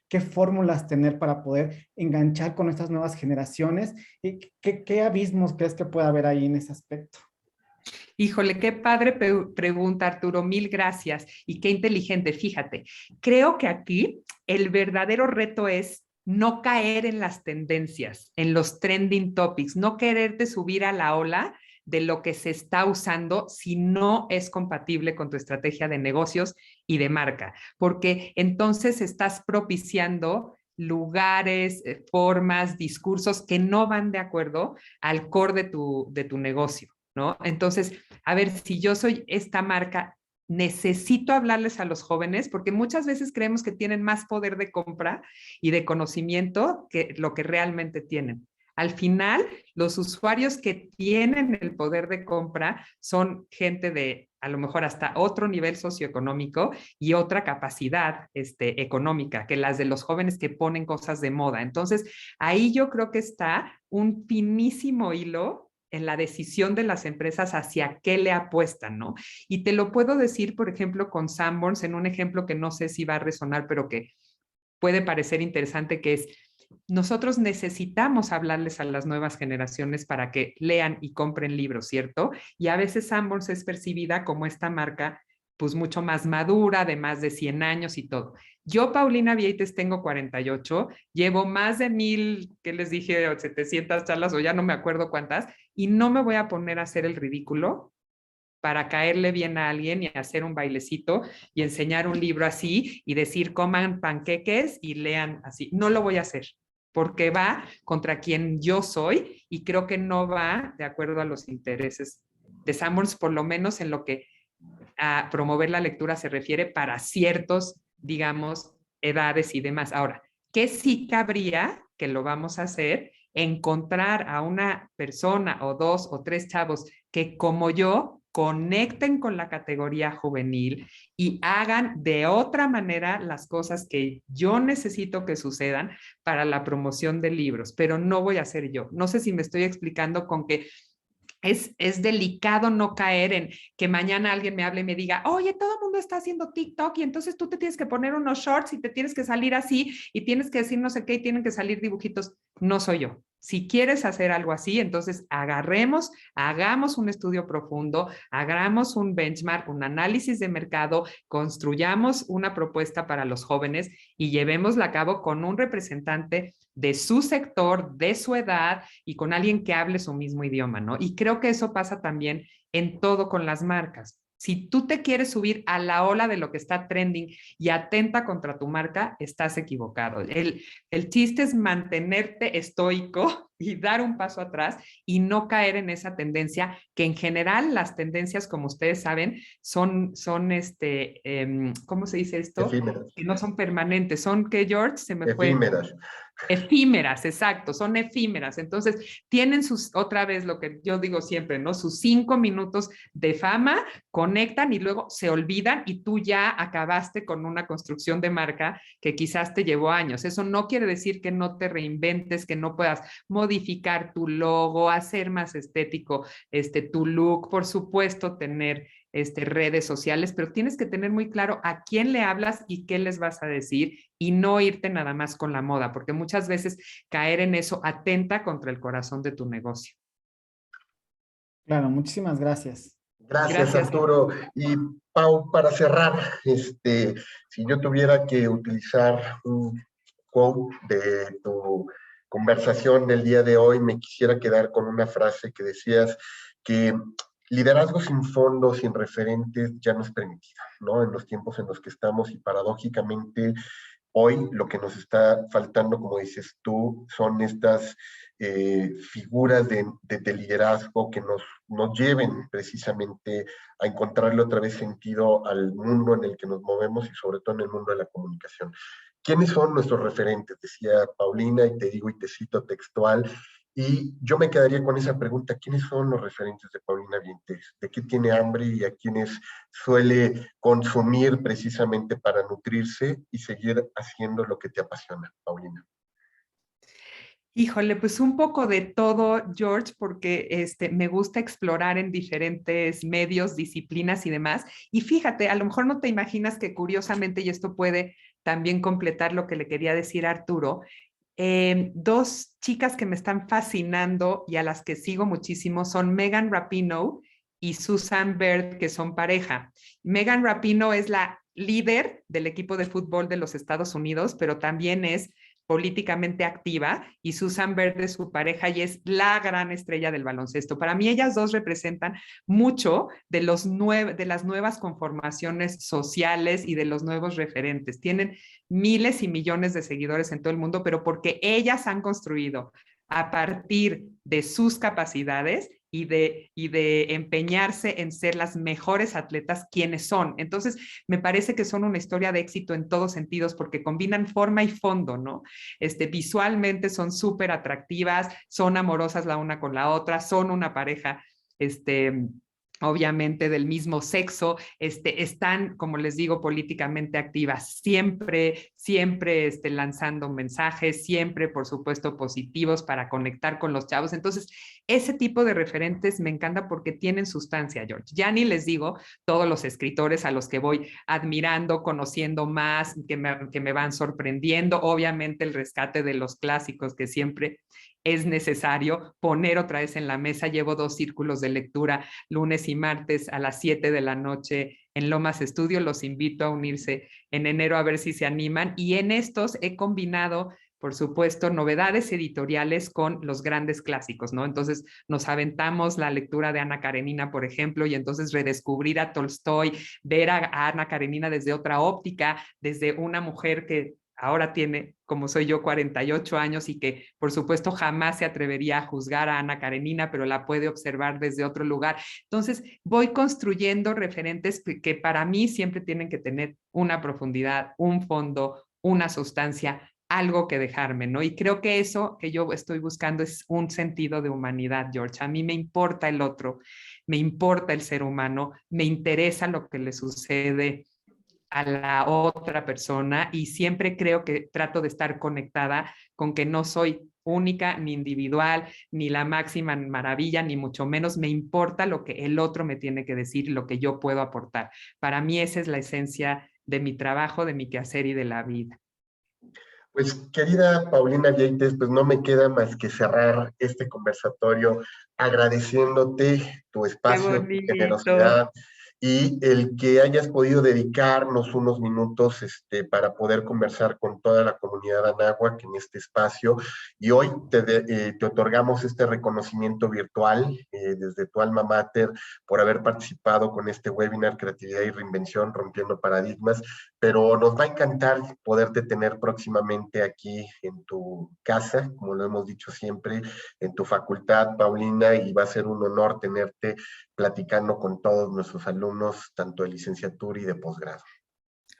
Speaker 8: qué fórmulas tener para poder enganchar con estas nuevas generaciones. ¿Qué abismos crees que puede haber ahí en ese aspecto?
Speaker 2: Híjole, qué padre pregunta, Arturo, mil gracias y qué inteligente, fíjate. Creo que aquí el verdadero reto es no caer en las tendencias, en los trending topics, no quererte subir a la ola de lo que se está usando si no es compatible con tu estrategia de negocios y de marca, porque entonces estás propiciando lugares, formas, discursos que no van de acuerdo al core de tu negocio, ¿no? Entonces, a ver, si yo soy esta marca, necesito hablarles a los jóvenes porque muchas veces creemos que tienen más poder de compra y de conocimiento que lo que realmente tienen. Al final, los usuarios que tienen el poder de compra son gente de a lo mejor hasta otro nivel socioeconómico y otra capacidad económica que las de los jóvenes que ponen cosas de moda. Entonces, ahí yo creo que está un finísimo hilo en la decisión de las empresas hacia qué le apuestan, ¿no? Y te lo puedo decir, por ejemplo, con Sanborns, en un ejemplo que no sé si va a resonar, pero que puede parecer interesante, que es nosotros necesitamos hablarles a las nuevas generaciones para que lean y compren libros, ¿cierto? Y a veces Sanborns es percibida como esta marca pues mucho más madura, de más de 100 años y todo. Yo, Paulina Vieites, tengo 48, llevo más de 1000, ¿qué les dije? 700 charlas o ya no me acuerdo cuántas, y no me voy a poner a hacer el ridículo para caerle bien a alguien y hacer un bailecito y enseñar un libro así y decir coman panqueques y lean así. No lo voy a hacer porque va contra quien yo soy y creo que no va de acuerdo a los intereses de Sanborns, por lo menos en lo que a promover la lectura se refiere para ciertos, digamos, edades y demás. Ahora, ¿qué sí cabría, que lo vamos a hacer, encontrar a una persona o 2 o 3 chavos que como yo conecten con la categoría juvenil y hagan de otra manera las cosas que yo necesito que sucedan para la promoción de libros, pero no voy a ser yo. No sé si me estoy explicando con que es delicado no caer en que mañana alguien me hable y me diga, oye, todo el mundo está haciendo TikTok y entonces tú te tienes que poner unos shorts y te tienes que salir así y tienes que decir no sé qué y tienen que salir dibujitos. No soy yo. Si quieres hacer algo así, entonces hagamos un estudio profundo, hagamos un benchmark, un análisis de mercado, construyamos una propuesta para los jóvenes y llevémosla a cabo con un representante de su sector, de su edad y con alguien que hable su mismo idioma, ¿no? Y creo que eso pasa también en todo con las marcas. Si tú te quieres subir a la ola de lo que está trending y atenta contra tu marca, estás equivocado. El chiste es mantenerte estoico y dar un paso atrás y no caer en esa tendencia que en general las tendencias, como ustedes saben, son ¿cómo se dice esto?
Speaker 1: Efímeras.
Speaker 2: Que no son permanentes, son que George se me fue.
Speaker 1: Efímeras.
Speaker 2: Efímeras, exacto, son efímeras. Entonces, tienen otra vez lo que yo digo siempre, ¿no? Sus 5 minutos de fama, conectan y luego se olvidan y tú ya acabaste con una construcción de marca que quizás te llevó años. Eso no quiere decir que no te reinventes, que no puedas modificar tu logo, hacer más estético tu look, por supuesto, tener redes sociales, pero tienes que tener muy claro a quién le hablas y qué les vas a decir y no irte nada más con la moda, porque muchas veces caer en eso atenta contra el corazón de tu negocio.
Speaker 8: Claro, muchísimas gracias.
Speaker 1: Gracias, Arturo. Y Pau, para cerrar, si yo tuviera que utilizar un quote de tu conversación del día de hoy, me quisiera quedar con una frase que decías que liderazgo sin fondos, sin referentes, ya no es permitido, ¿no? En los tiempos en los que estamos y paradójicamente hoy lo que nos está faltando, como dices tú, son estas figuras de liderazgo que nos lleven precisamente a encontrarle otra vez sentido al mundo en el que nos movemos y sobre todo en el mundo de la comunicación. ¿Quiénes son nuestros referentes? Decía Paulina, y te digo y te cito textual, y yo me quedaría con esa pregunta, ¿quiénes son los referentes de Paulina Vieites? ¿De qué tiene hambre y a quiénes suele consumir precisamente para nutrirse y seguir haciendo lo que te apasiona, Paulina?
Speaker 2: Híjole, pues un poco de todo, George, porque me gusta explorar en diferentes medios, disciplinas y demás. Y fíjate, a lo mejor no te imaginas que curiosamente, y esto puede también completar lo que le quería decir a Arturo, 2 chicas que me están fascinando y a las que sigo muchísimo son Megan Rapinoe y Susan Bird, que son pareja. Megan Rapinoe es la líder del equipo de fútbol de los Estados Unidos, pero también es políticamente activa, y Susan Bird es su pareja y es la gran estrella del baloncesto. Para mí ellas dos representan mucho de las nuevas conformaciones sociales y de los nuevos referentes. Tienen miles y millones de seguidores en todo el mundo, pero porque ellas han construido a partir de sus capacidades y de empeñarse en ser las mejores atletas quienes son. Entonces, me parece que son una historia de éxito en todos sentidos porque combinan forma y fondo, ¿no? Visualmente son súper atractivas, son amorosas la una con la otra, son una pareja, obviamente del mismo sexo, están, como les digo, políticamente activas, siempre lanzando mensajes, siempre, por supuesto, positivos para conectar con los chavos. Entonces, ese tipo de referentes me encanta porque tienen sustancia, George. Ya ni les digo todos los escritores a los que voy admirando, conociendo más, que me van sorprendiendo. Obviamente el rescate de los clásicos que siempre es necesario poner otra vez en la mesa. Llevo 2 círculos de lectura lunes y martes a las 7 de la noche en Lomas Estudio. Los invito a unirse en enero a ver si se animan. Y en estos he combinado, por supuesto, novedades editoriales con los grandes clásicos, ¿no? Entonces nos aventamos la lectura de Ana Karenina, por ejemplo, y entonces redescubrir a Tolstoy, ver a Ana Karenina desde otra óptica, desde una mujer que ahora tiene, como soy yo, 48 años y que por supuesto jamás se atrevería a juzgar a Ana Karenina, pero la puede observar desde otro lugar. Entonces voy construyendo referentes que para mí siempre tienen que tener una profundidad, un fondo, una sustancia, algo que dejarme, ¿no? Y creo que eso que yo estoy buscando es un sentido de humanidad, George. A mí me importa el otro, me importa el ser humano, me interesa lo que le sucede a la otra persona y siempre creo que trato de estar conectada con que no soy única ni individual, ni la máxima maravilla, ni mucho menos. Me importa lo que el otro me tiene que decir, lo que yo puedo aportar. Para mí esa es la esencia de mi trabajo, de mi quehacer y de la vida.
Speaker 1: Pues querida Paulina Vieites, pues no me queda más que cerrar este conversatorio agradeciéndote tu espacio, tu generosidad y el que hayas podido dedicarnos unos minutos para poder conversar con toda la comunidad anáhuac en este espacio. Y hoy te otorgamos este reconocimiento virtual desde tu alma mater por haber participado con este webinar Creatividad y Reinvención, Rompiendo Paradigmas, pero nos va a encantar poderte tener próximamente aquí en tu casa, como lo hemos dicho siempre, en tu facultad, Paulina, y va a ser un honor tenerte platicando con todos nuestros alumnos, tanto de licenciatura y de posgrado.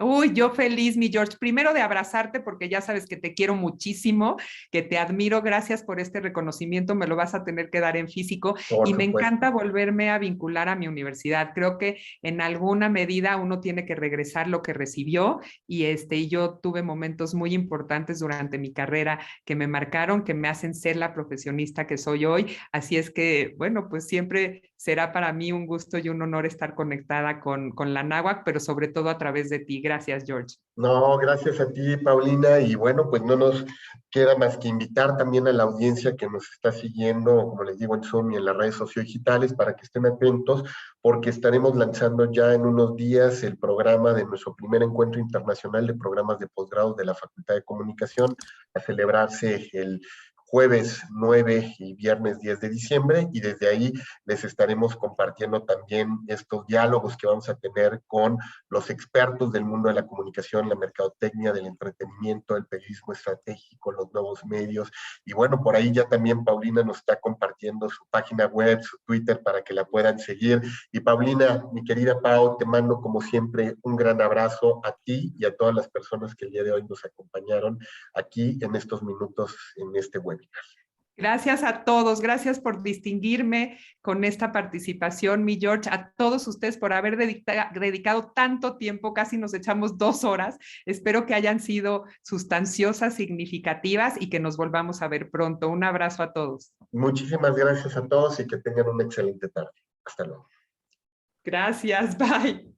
Speaker 2: Uy, yo feliz, mi George. Primero de abrazarte porque ya sabes que te quiero muchísimo, que te admiro. Gracias por este reconocimiento. Me lo vas a tener que dar en físico.
Speaker 1: Por
Speaker 2: y me
Speaker 1: supuesto.
Speaker 2: encanta volverme a vincular a mi universidad. Creo que en alguna medida uno tiene que regresar lo que recibió y yo tuve momentos muy importantes durante mi carrera que me marcaron, que me hacen ser la profesionista que soy hoy. Así es que, bueno, pues siempre será para mí un gusto y un honor estar conectada con la Anáhuac, pero sobre todo a través de ti. Gracias, George.
Speaker 1: No, gracias a ti, Paulina, y bueno, pues no nos queda más que invitar también a la audiencia que nos está siguiendo, como les digo, en Zoom y en las redes sociodigitales, para que estén atentos, porque estaremos lanzando ya en unos días el programa de nuestro primer encuentro internacional de programas de posgrado de la Facultad de Comunicación, a celebrarse el jueves 9 y viernes 10 de diciembre, y desde ahí les estaremos compartiendo también estos diálogos que vamos a tener con los expertos del mundo de la comunicación, la mercadotecnia, del entretenimiento, el periodismo estratégico, los nuevos medios. Y bueno, por ahí ya también Paulina nos está compartiendo su página web, su Twitter, para que la puedan seguir. Y Paulina, mi querida Pau, te mando como siempre un gran abrazo a ti y a todas las personas que el día de hoy nos acompañaron aquí en estos minutos en este webinar.
Speaker 2: Gracias a todos, gracias por distinguirme con esta participación, mi George, a todos ustedes por haber dedicado tanto tiempo, casi nos echamos 2 horas. Espero que hayan sido sustanciosas, significativas y que nos volvamos a ver pronto. Un abrazo a todos.
Speaker 1: Muchísimas gracias a todos y que tengan una excelente tarde. Hasta luego.
Speaker 2: Gracias, bye.